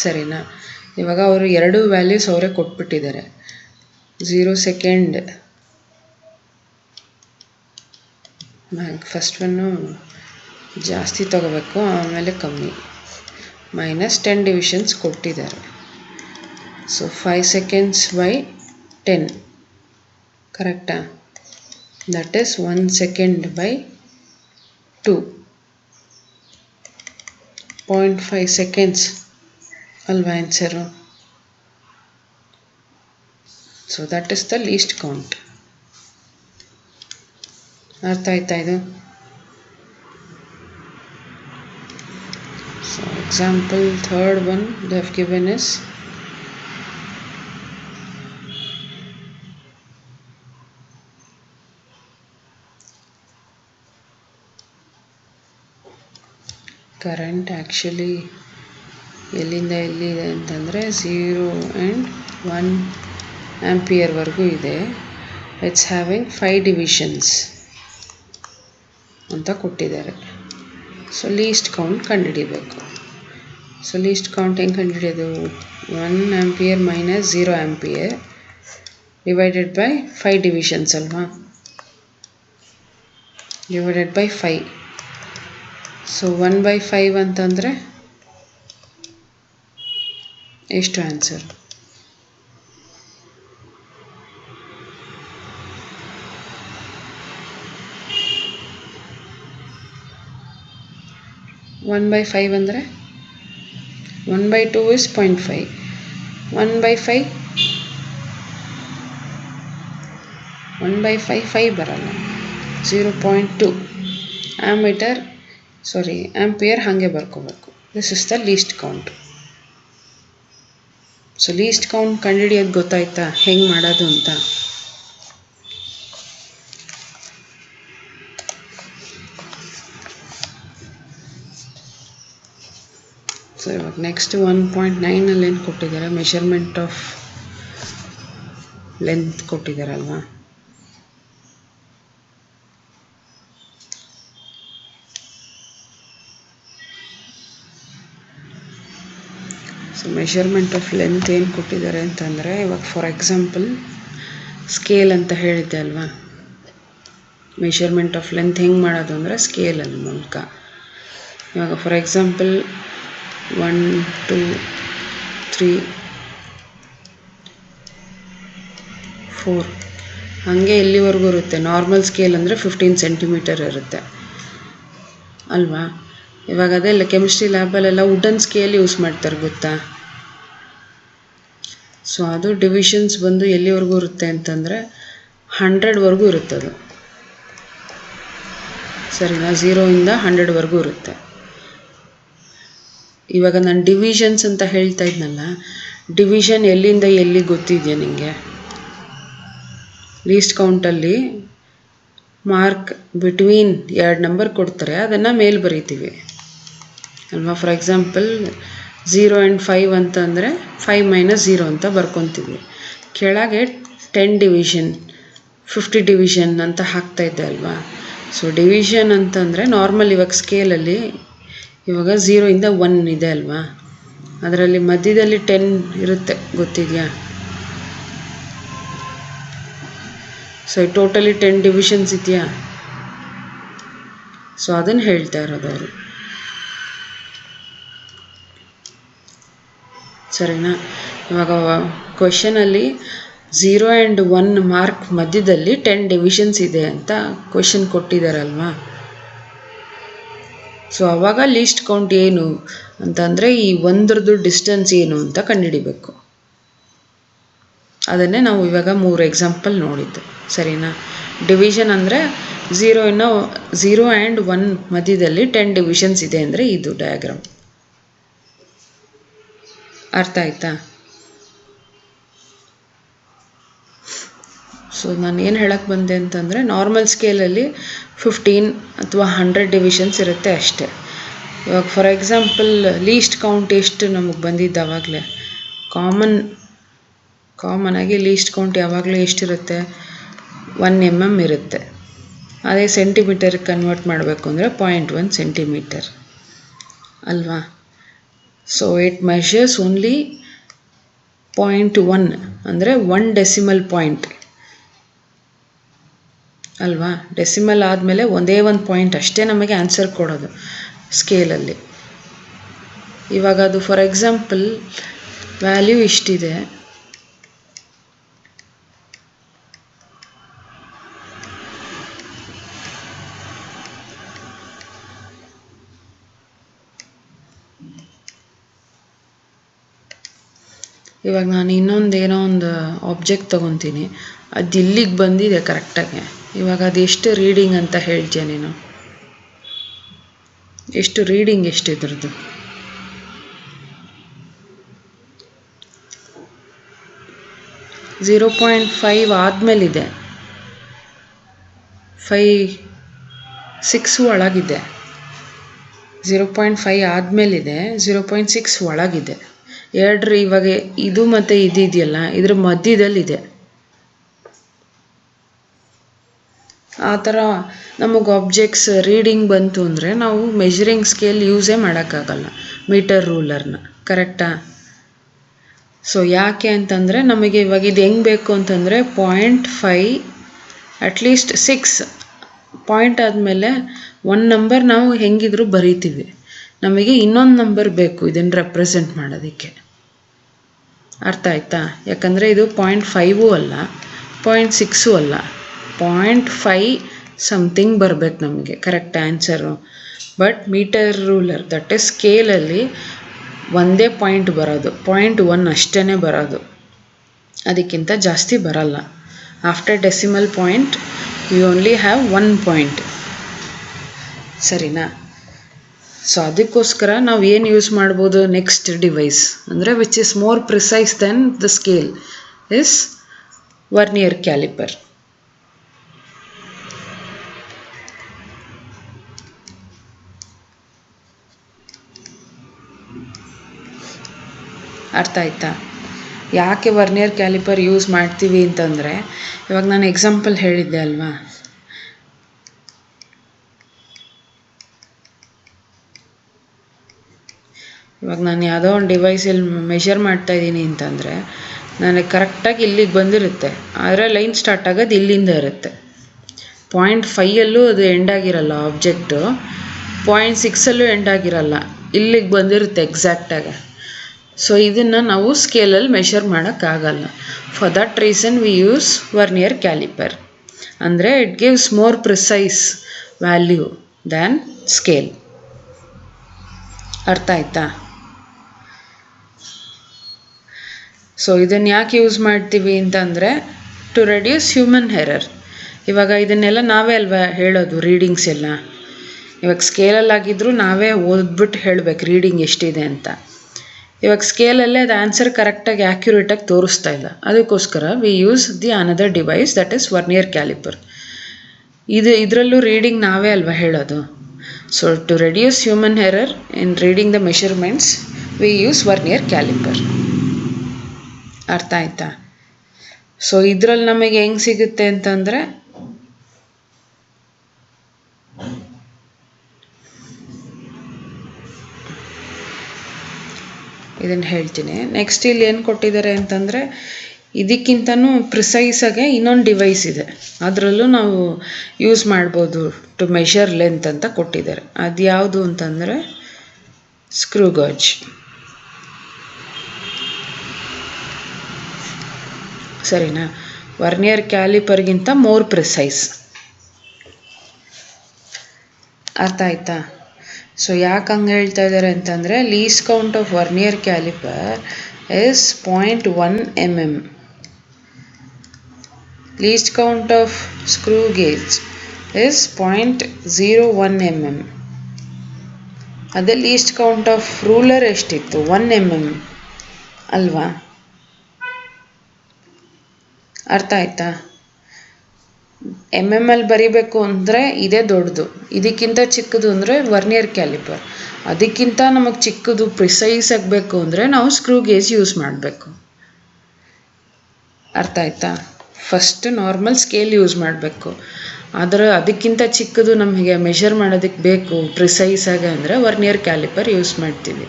ಸರಿನಾ? ಇವಾಗ ಅವರು 2 ವ್ಯಾಲ್ಯೂಸ್ ಅವರೇ ಕೊಟ್ಬಿಟ್ಟಿದ್ದಾರೆ. 0 ಸೆಕೆಂಡ್ ಫಸ್ಟ್ ಒನ್ನು ಜಾಸ್ತಿ ತಗೋಬೇಕು, ಆಮೇಲೆ ಕಮ್ಮಿ, ಮೈನಸ್ 10 ಡಿವಿಷನ್ಸ್ ಕೊಟ್ಟಿದ್ದಾರೆ. ಸೊ 5 ಸೆಕೆಂಡ್ಸ್ ಬೈ 10 ಕರೆಕ್ಟಾ? That is 1 second by 2, 0.5 seconds ಅಲ್ವಾ answer? So that is the least count. ಅರ್ಥ ಆಯ್ತಾ ಇದು? So example third one they have given is current actually ಎಲ್ಲಿಂದ ಎಲ್ಲಿದೆ ಅಂತಂದರೆ 0 and 1 ಆಂಪಿಯರ್ವರೆಗೂ ಇದೆ. ಇಟ್ಸ್ ಹ್ಯಾವಿಂಗ್ 5 ಡಿವಿಷನ್ಸ್ ಅಂತ ಕೊಟ್ಟಿದ್ದಾರೆ. ಸೊ ಲೀಸ್ಟ್ ಕೌಂಟ್ ಕಂಡುಹಿಡಿಬೇಕು. ಸೊ ಲೀಸ್ಟ್ ಕೌಂಟ್ ಹೆಂಗೆ ಕಂಡುಹಿಡಿಯೋದು? 1 ampere minus 0 ampere divided by 5 divisions ಅಲ್ವಾ? Divided by 5. ಸೊ 1/5 ಅಂತಂದರೆ ಎಷ್ಟು ಆನ್ಸರ್? ಒನ್ ಬೈ 5 ಅಂದರೆ 1/2 is 0.5. 1/5 5 ಬರಲ್ಲ, 0.2 ಆಂಪಿಯರ್ ಹಾಗೆ ಬರ್ಕೋಬೇಕು. This is the least count. So least count ಕಂಡುಹಿಡಿಯೋದು ಗೊತ್ತಾಯ್ತಾ ಹೆಂಗೆ ಮಾಡೋದು ಅಂತ? ಸೊ ಇವಾಗ ನೆಕ್ಸ್ಟ್ 1.9 ಏನು ಕೊಟ್ಟಿದ್ದಾರೆ? ಮೆಷರ್ಮೆಂಟ್ ಆಫ್ ಲೆಂತ್ ಕೊಟ್ಟಿದ್ದಾರಲ್ವಾ? ಸೊ ಮೆಷರ್ಮೆಂಟ್ ಆಫ್ ಲೆಂತ್ ಏನು ಕೊಟ್ಟಿದ್ದಾರೆ ಅಂತಂದರೆ, ಇವಾಗ ಫಾರ್ ಎಕ್ಸಾಂಪಲ್ ಸ್ಕೇಲ್ ಅಂತ ಹೇಳಿದ್ದೆ ಅಲ್ವಾ? ಮೆಷರ್ಮೆಂಟ್ ಆಫ್ ಲೆಂತ್ ಹೆಂಗೆ ಮಾಡೋದು ಅಂದರೆ ಸ್ಕೇಲಲ್ಲಿ ಮೂಲಕ. ಇವಾಗ ಫಾರ್ ಎಕ್ಸಾಂಪಲ್ 1 2 3 4 ಹಾಗೆ ಎಲ್ಲಿವರೆಗೂ ಇರುತ್ತೆ. ನಾರ್ಮಲ್ ಸ್ಕೇಲ್ ಅಂದರೆ 15 ಸೆಂಟಿಮೀಟರ್ ಇರುತ್ತೆ ಅಲ್ವಾ? ಇವಾಗ ಅದೆಲ್ಲ ಕೆಮಿಸ್ಟ್ರಿ ಲ್ಯಾಬಲ್ಲೆಲ್ಲ ವುಡನ್ ಸ್ಕೇಲ್ ಯೂಸ್ ಮಾಡ್ತಾರೆ ಗೊತ್ತಾ? ಸೊ ಅದು ಡಿವಿಷನ್ಸ್ ಬಂದು ಎಲ್ಲಿವರೆಗೂ ಇರುತ್ತೆ ಅಂತಂದರೆ 100ವರೆಗೂ ಇರುತ್ತೆ ಅದು. ಸರಿನಾ? 0ಇಂದ 100ವರೆಗೂ ಇರುತ್ತೆ. ಇವಾಗ ನಾನು ಡಿವಿಷನ್ಸ್ ಅಂತ ಹೇಳ್ತಾ ಇದ್ನಲ್ಲ, ಡಿವಿಷನ್ ಎಲ್ಲಿಂದ ಎಲ್ಲಿ ಗೊತ್ತಿದೆಯಾ ನಿಮಗೆ? ಲೀಸ್ಟ್ ಕೌಂಟಲ್ಲಿ ಮಾರ್ಕ್ ಬಿಟ್ವೀನ್ 2 ನಂಬರ್ ಕೊಡ್ತಾರೆ, ಅದನ್ನು ಮೇಲೆ ಬರೀತೀವಿ ಅಲ್ವಾ. ಫಾರ್ ಎಕ್ಸಾಂಪಲ್ 0 ಆ್ಯಂಡ್ 5 ಅಂತಂದರೆ 5 - 0 ಅಂತ ಬರ್ಕೊತೀವಿ. ಕೆಳಗೆ 10 ಡಿವಿಷನ್ 50 ಡಿವಿಷನ್ ಅಂತ ಹಾಕ್ತಾಯಿದ್ದೆ ಅಲ್ವಾ. ಸೊ ಡಿವಿಷನ್ ಅಂತಂದರೆ ನಾರ್ಮಲ್ ಇವಾಗ ಸ್ಕೇಲಲ್ಲಿ ಇವಾಗ 0ಇಂದ 1 ಇದೆ ಅಲ್ವಾ, ಅದರಲ್ಲಿ ಮಧ್ಯದಲ್ಲಿ 10 ಇರುತ್ತೆ, ಗೊತ್ತಿದೆಯಾ? ಸೊ ಟೋಟಲಿ 10 ಡಿವಿಷನ್ಸ್ ಇದೆಯಾ? ಸೊ ಅದನ್ನು ಹೇಳ್ತಾ ಇರೋದು ಅವರು. ಸರಿನಾ? ಇವಾಗ ಕ್ವೆಶನಲ್ಲಿ 0 ಆ್ಯಂಡ್ 1 ಮಾರ್ಕ್ ಮಧ್ಯದಲ್ಲಿ 10 ಡಿವಿಷನ್ಸ್ ಇದೆ ಅಂತ ಕ್ವೆಶನ್ ಕೊಟ್ಟಿದ್ದಾರಲ್ವಾ. ಸೊ ಆವಾಗ ಲೀಸ್ಟ್ ಕೌಂಟ್ ಏನು ಅಂತಂದರೆ ಈ ಒಂದ್ರದ್ದು ಡಿಸ್ಟೆನ್ಸ್ ಏನು ಅಂತ ಕಂಡುಹಿಡಿಬೇಕು. ಅದನ್ನೇ ನಾವು ಇವಾಗ 3 ಎಕ್ಸಾಂಪಲ್ ನೋಡಿದ್ದು. ಸರಿನಾ? ಡಿವಿಷನ್ ಅಂದರೆ 0 ಆ್ಯಂಡ್ 1 ಮಧ್ಯದಲ್ಲಿ 10 ಡಿವಿಷನ್ಸ್ ಇದೆ ಅಂದರೆ ಇದು ಡಯಾಗ್ರಾಮ್. ಅರ್ಥ ಆಯ್ತಾ? ಸೊ ನಾನು ಏನು ಹೇಳಕ್ಕೆ ಬಂದೆ ಅಂತಂದರೆ, ನಾರ್ಮಲ್ ಸ್ಕೇಲಲ್ಲಿ 15 ಅಥವಾ 100 ಡಿವಿಷನ್ಸ್ ಇರುತ್ತೆ ಅಷ್ಟೇ. ಇವಾಗ ಫಾರ್ ಎಕ್ಸಾಂಪಲ್ ಲೀಸ್ಟ್ ಕೌಂಟ್ ಎಷ್ಟು ನಮಗೆ ಬಂದಿದ್ದು ಆವಾಗಲೇ ಕಾಮನ್ ಆಗಿ ಲೀಸ್ಟ್ ಕೌಂಟ್ ಯಾವಾಗಲೂ ಎಷ್ಟಿರುತ್ತೆ? 1 mm ಇರುತ್ತೆ. ಅದೇ ಸೆಂಟಿಮೀಟರ್ಗೆ ಕನ್ವರ್ಟ್ ಮಾಡಬೇಕು ಅಂದರೆ 0.1 ಸೆಂಟಿಮೀಟರ್ ಅಲ್ವಾ. ಸೊ ಇಟ್ ಮೆಷರ್ಸ್ ಓನ್ಲಿ 0.1 ಅಂದರೆ 1 ಡೆಸಿಮಲ್ ಪಾಯಿಂಟ್ ಅಲ್ವಾ. ಡೆಸಿಮಲ್ ಆದಮೇಲೆ ಒಂದೇ ಒಂದು ಪಾಯಿಂಟ್ ಅಷ್ಟೇ ನಮಗೆ ಆನ್ಸರ್ ಕೊಡೋದು ಸ್ಕೇಲಲ್ಲಿ. ಇವಾಗ ಅದು ಫಾರ್ ಎಕ್ಸಾಂಪಲ್ ವ್ಯಾಲ್ಯೂ ಇಷ್ಟಿದೆ, ಇವಾಗ ನಾನು ಇನ್ನೊಂದೇನೋ ಒಂದು ಆಬ್ಜೆಕ್ಟ್ ತೊಗೊತೀನಿ, ಅದು ಇಲ್ಲಿಗೆ ಬಂದಿದೆ ಕರೆಕ್ಟಾಗಿ. ಇವಾಗ ಅದು ಎಷ್ಟು ರೀಡಿಂಗ್ ಅಂತ ಹೇಳ್ತೀಯ ನೀನು? ಎಷ್ಟು ರೀಡಿಂಗ್ ಎಷ್ಟಿದ್ರದ್ದು? 0.5 ಆದಮೇಲಿದೆ, 6 ಒಳಗಿದೆ. 0.5 ಆದಮೇಲಿದೆ, 0.6 ಒಳಗಿದೆ. ಎರಡ್ರಿ ಇವಾಗ ಇದು ಮತ್ತು ಇದೆಯಲ್ಲ, ಇದ್ರ ಮಧ್ಯದಲ್ಲಿದೆ. ಆ ಥರ ನಮಗೆ ಆಬ್ಜೆಕ್ಟ್ಸ್ ರೀಡಿಂಗ್ ಬಂತು ಅಂದರೆ ನಾವು ಮೆಷರಿಂಗ್ ಸ್ಕೇಲ್ ಯೂಸೇ ಮಾಡೋಕ್ಕಾಗಲ್ಲ, ಮೀಟರ್ ರೂಲರ್ನ. ಕರೆಕ್ಟಾ? ಸೊ ಯಾಕೆ ಅಂತಂದರೆ ನಮಗೆ ಇವಾಗ ಇದು ಹೆಂಗೆ ಬೇಕು ಅಂತಂದರೆ 0.5 ಅಟ್ಲೀಸ್ಟ್ 6 ಪಾಯಿಂಟ್ ಆದಮೇಲೆ 1 ನಂಬರ್ ನಾವು ಹೆಂಗಿದ್ರು ಬರೀತೀವಿ. ನಮಗೆ ಇನ್ನೊಂದು ನಂಬರ್ ಬೇಕು ಇದನ್ನು ರೆಪ್ರೆಸೆಂಟ್ ಮಾಡೋದಕ್ಕೆ. ಅರ್ಥ ಆಯ್ತಾ? ಯಾಕಂದರೆ ಇದು 0.5 ಅಲ್ಲ, 0.6 ಅಲ್ಲ, 0.5 ಸಮಥಿಂಗ್ ಬರಬೇಕು ನಮಗೆ correct answer. But metre ruler that is ಸ್ಕೇಲಲ್ಲಿ ಒಂದೇ ಪಾಯಿಂಟ್ ಬರೋದು, 0.1 ಅಷ್ಟೇ ಬರೋದು, ಅದಕ್ಕಿಂತ ಜಾಸ್ತಿ ಬರಲ್ಲ. After decimal point we only have 1 point. ಸರಿನಾ? ಸೊ ಅದಕ್ಕೋಸ್ಕರ ನಾವು ಏನು ಯೂಸ್ ಮಾಡ್ಬೋದು? ನೆಕ್ಸ್ಟ್ ಡಿವೈಸ್ ಅಂದರೆ which is more precise than the scale is vernier caliper. ಅರ್ಥ ಆಯ್ತಾ? ಯಾಕೆ ವರ್ನಿಯರ್ ಕ್ಯಾಲಿಪರ್ ಯೂಸ್ ಮಾಡ್ತೀವಿ ಅಂತಂದರೆ, ಇವಾಗ ನಾನು ಎಕ್ಸಾಂಪಲ್ ಹೇಳಿದ್ದೆ ಅಲ್ವಾ, ಇವಾಗ ನಾನು ಯಾವುದೋ ಒಂದು ಡಿವೈಸಲ್ಲಿ ಮೆಷರ್ ಮಾಡ್ತಾಯಿದ್ದೀನಿ ಅಂತಂದರೆ ನನಗೆ ಕರೆಕ್ಟಾಗಿ ಇಲ್ಲಿಗೆ ಬಂದಿರುತ್ತೆ, ಆದರೆ ಲೈನ್ ಸ್ಟಾರ್ಟ್ ಆಗೋದು ಇಲ್ಲಿಂದ ಇರುತ್ತೆ. 0.5 ಅದು ಎಂಡ್ ಆಗಿರಲ್ಲ ಆಬ್ಜೆಕ್ಟು, 0.6 ಎಂಡ್ ಆಗಿರಲ್ಲ, ಇಲ್ಲಿಗೆ ಬಂದಿರುತ್ತೆ ಎಕ್ಸಾಕ್ಟಾಗಿ. ಸೊ ಇದನ್ನು ನಾವು ಸ್ಕೇಲಲ್ಲಿ ಮೆಷರ್ ಮಾಡೋಕ್ಕಾಗಲ್ಲ. For that reason we use vernier calliper. ಅಂದರೆ it gives more precise value than scale. ಅರ್ಥ ಆಯ್ತಾ? ಸೊ ಇದನ್ನು ಯಾಕೆ ಯೂಸ್ ಮಾಡ್ತೀವಿ ಅಂತಂದರೆ ಟು ರೆಡ್ಯೂಸ್ ಹ್ಯೂಮನ್ ಎರರ್. ಇವಾಗ ಇದನ್ನೆಲ್ಲ ನಾವೇ ಅಲ್ವಾ ಹೇಳೋದು ರೀಡಿಂಗ್ಸ್ ಎಲ್ಲ. ಇವಾಗ ಸ್ಕೇಲಲ್ಲಾಗಿದ್ದರೂ ನಾವೇ ಓದ್ಬಿಟ್ಟು ಹೇಳಬೇಕು ರೀಡಿಂಗ್ ಎಷ್ಟಿದೆ ಅಂತ. ಇವಾಗ ಸ್ಕೇಲಲ್ಲೇ ಅದು ಆನ್ಸರ್ ಕರೆಕ್ಟಾಗಿ ಆ್ಯಕ್ಯುರೇಟಾಗಿ ತೋರಿಸ್ತಾ ಇಲ್ಲ. ಅದಕ್ಕೋಸ್ಕರ we use the another device that is vernier caliper. ಇದರಲ್ಲೂ ರೀಡಿಂಗ್ ನಾವೇ ಅಲ್ವಾ ಹೇಳೋದು. So to reduce human error in reading the measurements we use vernier caliper. ಅರ್ಥ ಆಯ್ತಾ? ಸೊ ಇದರಲ್ಲಿ ನಮಗೆ ಹೆಂಗೆ ಸಿಗುತ್ತೆ ಅಂತಂದರೆ ಇದನ್ನು ಹೇಳ್ತೀನಿ. ನೆಕ್ಸ್ಟ್ ಇಲ್ಲಿ ಏನು ಕೊಟ್ಟಿದ್ದಾರೆ ಅಂತಂದರೆ ಇದಕ್ಕಿಂತನೂ ಪ್ರಿಸೈಸಾಗೆ ಇನ್ನೊಂದು ಡಿವೈಸ್ ಇದೆ, ಅದರಲ್ಲೂ ನಾವು ಯೂಸ್ ಮಾಡ್ಬೋದು ಟು ಮೆಷರ್ ಲೆಂತ್ ಅಂತ ಕೊಟ್ಟಿದ್ದಾರೆ. ಅದು ಯಾವುದು ಅಂತಂದರೆ ಸ್ಕ್ರೂ ಗಾಜ್. ಸರಿನಾ? ವರ್ನಿಯರ್ ಕ್ಯಾಲಿಪರ್ಗಿಂತ ಮೋರ್ ಪ್ರಿಸೈಸ್. ಅರ್ಥ ಆಯ್ತಾ? ಸೊ ಯಾಕೆ ಹಂಗೆ ಹೇಳ್ತಾ ಇದ್ದಾರೆ ಅಂತಂದರೆ least count of vernier calliper is 0.1 mm. Least count of screw gauge is 0.01 mm. ಅದೇ ಲೀಸ್ಟ್ ಕೌಂಟ್ ಆಫ್ ರೂಲರ್ ಎಷ್ಟಿತ್ತು? 1 mm ಅಲ್ವಾ? ಅರ್ಥ ಆಯ್ತಾ? ಅಲ್ಲಿ ಬರಿಬೇಕು ಅಂದರೆ ಇದೇ ದೊಡ್ಡದು, ಇದಕ್ಕಿಂತ ಚಿಕ್ಕದು ಅಂದರೆ ವರ್ನಿಯರ್ ಕ್ಯಾಲಿಪರ್. ಅದಕ್ಕಿಂತ ನಮಗೆ ಚಿಕ್ಕದು ಪ್ರಿಸೈಸ್ ಆಗಬೇಕು ಅಂದರೆ ನಾವು ಸ್ಕ್ರೂ ಗೇಜ್ ಯೂಸ್ ಮಾಡಬೇಕು. ಅರ್ಥ ಆಯ್ತಾ? ಫಸ್ಟ್ ನಾರ್ಮಲ್ ಸ್ಕೇಲ್ ಯೂಸ್ ಮಾಡಬೇಕು. ಅದಕ್ಕಿಂತ ಚಿಕ್ಕದು ನಮಗೆ ಮೆಷರ್ ಮಾಡೋದಕ್ಕೆ ಬೇಕು ಪ್ರಿಸೈಸಾಗಿ ಅಂದರೆ ವರ್ನಿಯರ್ ಕ್ಯಾಲಿಪರ್ ಯೂಸ್ ಮಾಡ್ತೀವಿ.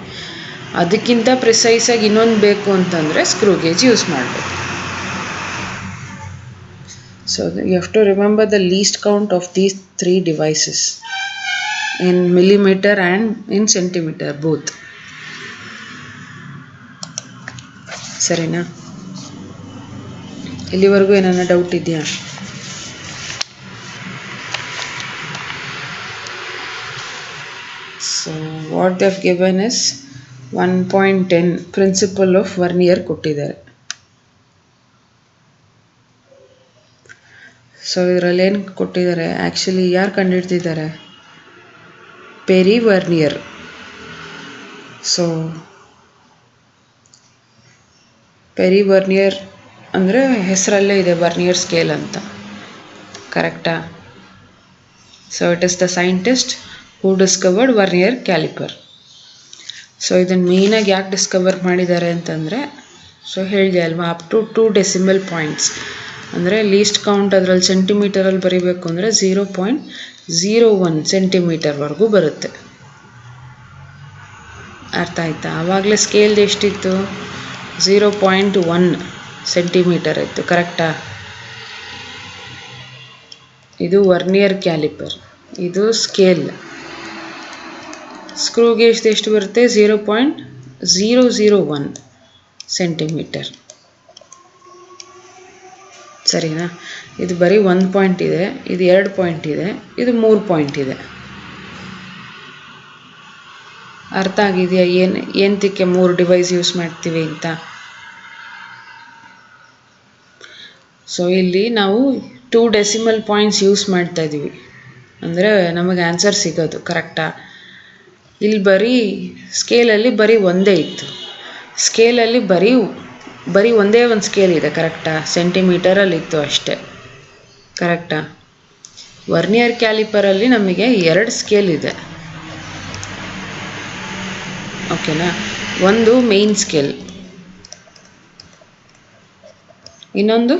ಅದಕ್ಕಿಂತ ಪ್ರಿಸೈಸಾಗಿ ಇನ್ನೊಂದು ಬೇಕು ಅಂತಂದರೆ ಸ್ಕ್ರೂ ಗೇಜ್ ಯೂಸ್ ಮಾಡಬೇಕು. So you have to remember the least count of these three devices in millimeter and in centimeter both. ಸರಿನಾ? ಇಲ್ಲಿವರೆಗೂ ಏನಾನ ಡೌಟ್ ಇದೆಯಾ? So what they have given is 1.10 principle of vernier ಕೊಟ್ಟಿದ್ದಾರೆ. So ಇದರಲ್ಲಿ ಏನು ಕೊಟ್ಟಿದ್ದಾರೆ? Actually ಯಾರು ಕಂಡುಹಿಡ್ತಿದ್ದಾರೆ? Peri vernier. So peri vernier ಅಂದರೆ ಹೆಸರಲ್ಲೇ ಇದೆ ವರ್ನಿಯರ್ ಸ್ಕೇಲ್ ಅಂತ, ಕರೆಕ್ಟಾ? So it is the scientist who discovered vernier caliper. So ಇದನ್ನು ಮೇಯ್ನಾಗಿ ಯಾಕೆ ಡಿಸ್ಕವರ್ ಮಾಡಿದ್ದಾರೆ ಅಂತಂದರೆ, ಸೊ ಹೇಳಿದೆ ಅಲ್ವಾ, ಅಪ್ ಟು 2 ಡೆಸಿಮಲ್ ಪಾಯಿಂಟ್ಸ್ ಅಂದರೆ ಲೀಸ್ಟ್ ಕೌಂಟ್ ಅದರಲ್ಲಿ ಸೆಂಟಿಮೀಟರಲ್ಲಿ ಬರೀಬೇಕು ಅಂದರೆ 0.01 ಸೆಂಟಿಮೀಟರ್ವರೆಗೂ ಬರುತ್ತೆ. ಅರ್ಥ ಆಯ್ತಾ? ಆವಾಗಲೇ ಸ್ಕೇಲ್ದು ಎಷ್ಟಿತ್ತು? 0.1 ಸೆಂಟಿಮೀಟರ್ ಇತ್ತು, ಕರೆಕ್ಟಾ? ಇದು ವರ್ನಿಯರ್ ಕ್ಯಾಲಿಪರ್, ಇದು ಸ್ಕೇಲ್. ಸ್ಕ್ರೂ ಗೇಜ್ದು ಎಷ್ಟು ಬರುತ್ತೆ? 0.001 ಸೆಂಟಿಮೀಟರ್. ಸರಿನಾ? ಇದು ಬರೀ 1 ಪಾಯಿಂಟ್ ಇದೆ, ಇದು 2 ಪಾಯಿಂಟ್ ಇದೆ, ಇದು 3 ಪಾಯಿಂಟ್ ಇದೆ. ಅರ್ಥ ಆಗಿದೆಯಾ ಏನಕ್ಕೆ 3 ಡಿವೈಸ್ ಯೂಸ್ ಮಾಡ್ತೀವಿ ಅಂತ? ಸೊ ಇಲ್ಲಿ ನಾವು 2 ಡೆಸಿಮಲ್ ಪಾಯಿಂಟ್ಸ್ ಯೂಸ್ ಮಾಡ್ತಾ ಇದ್ದೀವಿ ಅಂದರೆ ನಮಗೆ ಆನ್ಸರ್ ಸಿಗೋದು, ಕರೆಕ್ಟಾ? ಇಲ್ಲಿ ಬರೀ ಸ್ಕೇಲಲ್ಲಿ ಬರೀ ಒಂದೇ ಇತ್ತು, ಸ್ಕೇಲಲ್ಲಿ ಬರೀ ಒಂದೇ ಒಂದು ಸ್ಕೇಲ್ ಇದೆ, ಕರೆಕ್ಟಾ? ಸೆಂಟಿಮೀಟರಲ್ಲಿತ್ತು ಅಷ್ಟೇ, ಕರೆಕ್ಟಾ? ವರ್ನಿಯರ್ ಕ್ಯಾಲಿಪರಲ್ಲಿ ನಮಗೆ 2 ಸ್ಕೇಲ್ ಇದೆ, ಓಕೆನಾ? ಒಂದು ಮೇನ್ ಸ್ಕೇಲ್, ಇನ್ನೊಂದು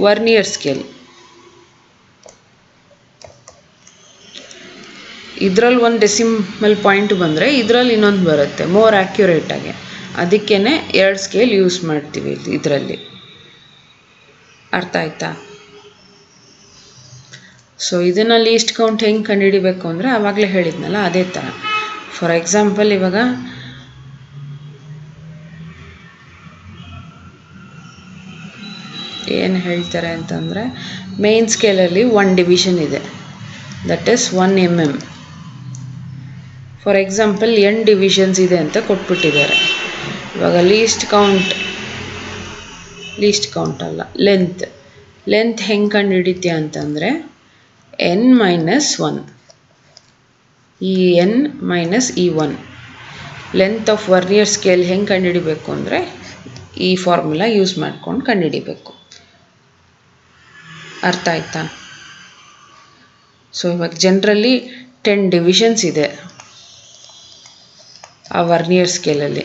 ವರ್ನಿಯರ್ ಸ್ಕೇಲ್. ಇದರಲ್ಲಿ 1 ಡೆಸಿಮಲ್ ಪಾಯಿಂಟ್ ಬಂದರೆ ಇದರಲ್ಲಿ ಇನ್ನೊಂದು ಬರುತ್ತೆ ಮೋರ್ ಆ್ಯಕ್ಯುರೇಟಾಗಿ. ಅದಕ್ಕೇ 2 ಸ್ಕೇಲ್ ಯೂಸ್ ಮಾಡ್ತೀವಿ ಇದರಲ್ಲಿ. ಅರ್ಥ ಆಯ್ತಾ? ಸೊ ಇದನ್ನು ಲೀಸ್ಟ್ ಕೌಂಟ್ ಹೆಂಗೆ ಕಂಡುಹಿಡಿಬೇಕು ಅಂದರೆ ಆವಾಗಲೇ ಹೇಳಿದ್ನಲ್ಲ ಅದೇ ಥರ. ಫಾರ್ ಎಕ್ಸಾಂಪಲ್ ಇವಾಗ ಏನು ಹೇಳ್ತಾರೆ ಅಂತಂದರೆ ಮೇನ್ ಸ್ಕೇಲಲ್ಲಿ 1 ಡಿವಿಷನ್ ಇದೆ, that is 1 mm. For example n divisions ಇದೆ ಅಂತ ಕೊಟ್ಬಿಟ್ಟಿದ್ದಾರೆ. ಇವಾಗ ಲೀಸ್ಟ್ ಕೌಂಟ್ ಲೀಸ್ಟ್ ಕೌಂಟ್ ಅಲ್ಲ, ಲೆಂತ್ ಹೆಂಗೆ ಕಂಡು ಹಿಡಿತೀಯ ಅಂತಂದರೆ n ಮೈನಸ್ 1, ಈ n ಮೈನಸ್ ಈ 1. ಲೆಂತ್ ಆಫ್ ವರ್ನಿಯರ್ ಸ್ಕೇಲ್ ಹೆಂಗೆ ಕಂಡುಹಿಡಿಬೇಕು ಅಂದರೆ ಈ ಫಾರ್ಮುಲಾ ಯೂಸ್ ಮಾಡ್ಕೊಂಡು ಕಂಡುಹಿಡಿಬೇಕು. ಅರ್ಥ ಆಯ್ತಾ? ಸೊ ಇವಾಗ ಜನರಲಿ 10 ಡಿವಿಷನ್ಸ್ ಇದೆ ಆ ವರ್ನಿಯರ್ ಸ್ಕೇಲಲ್ಲಿ.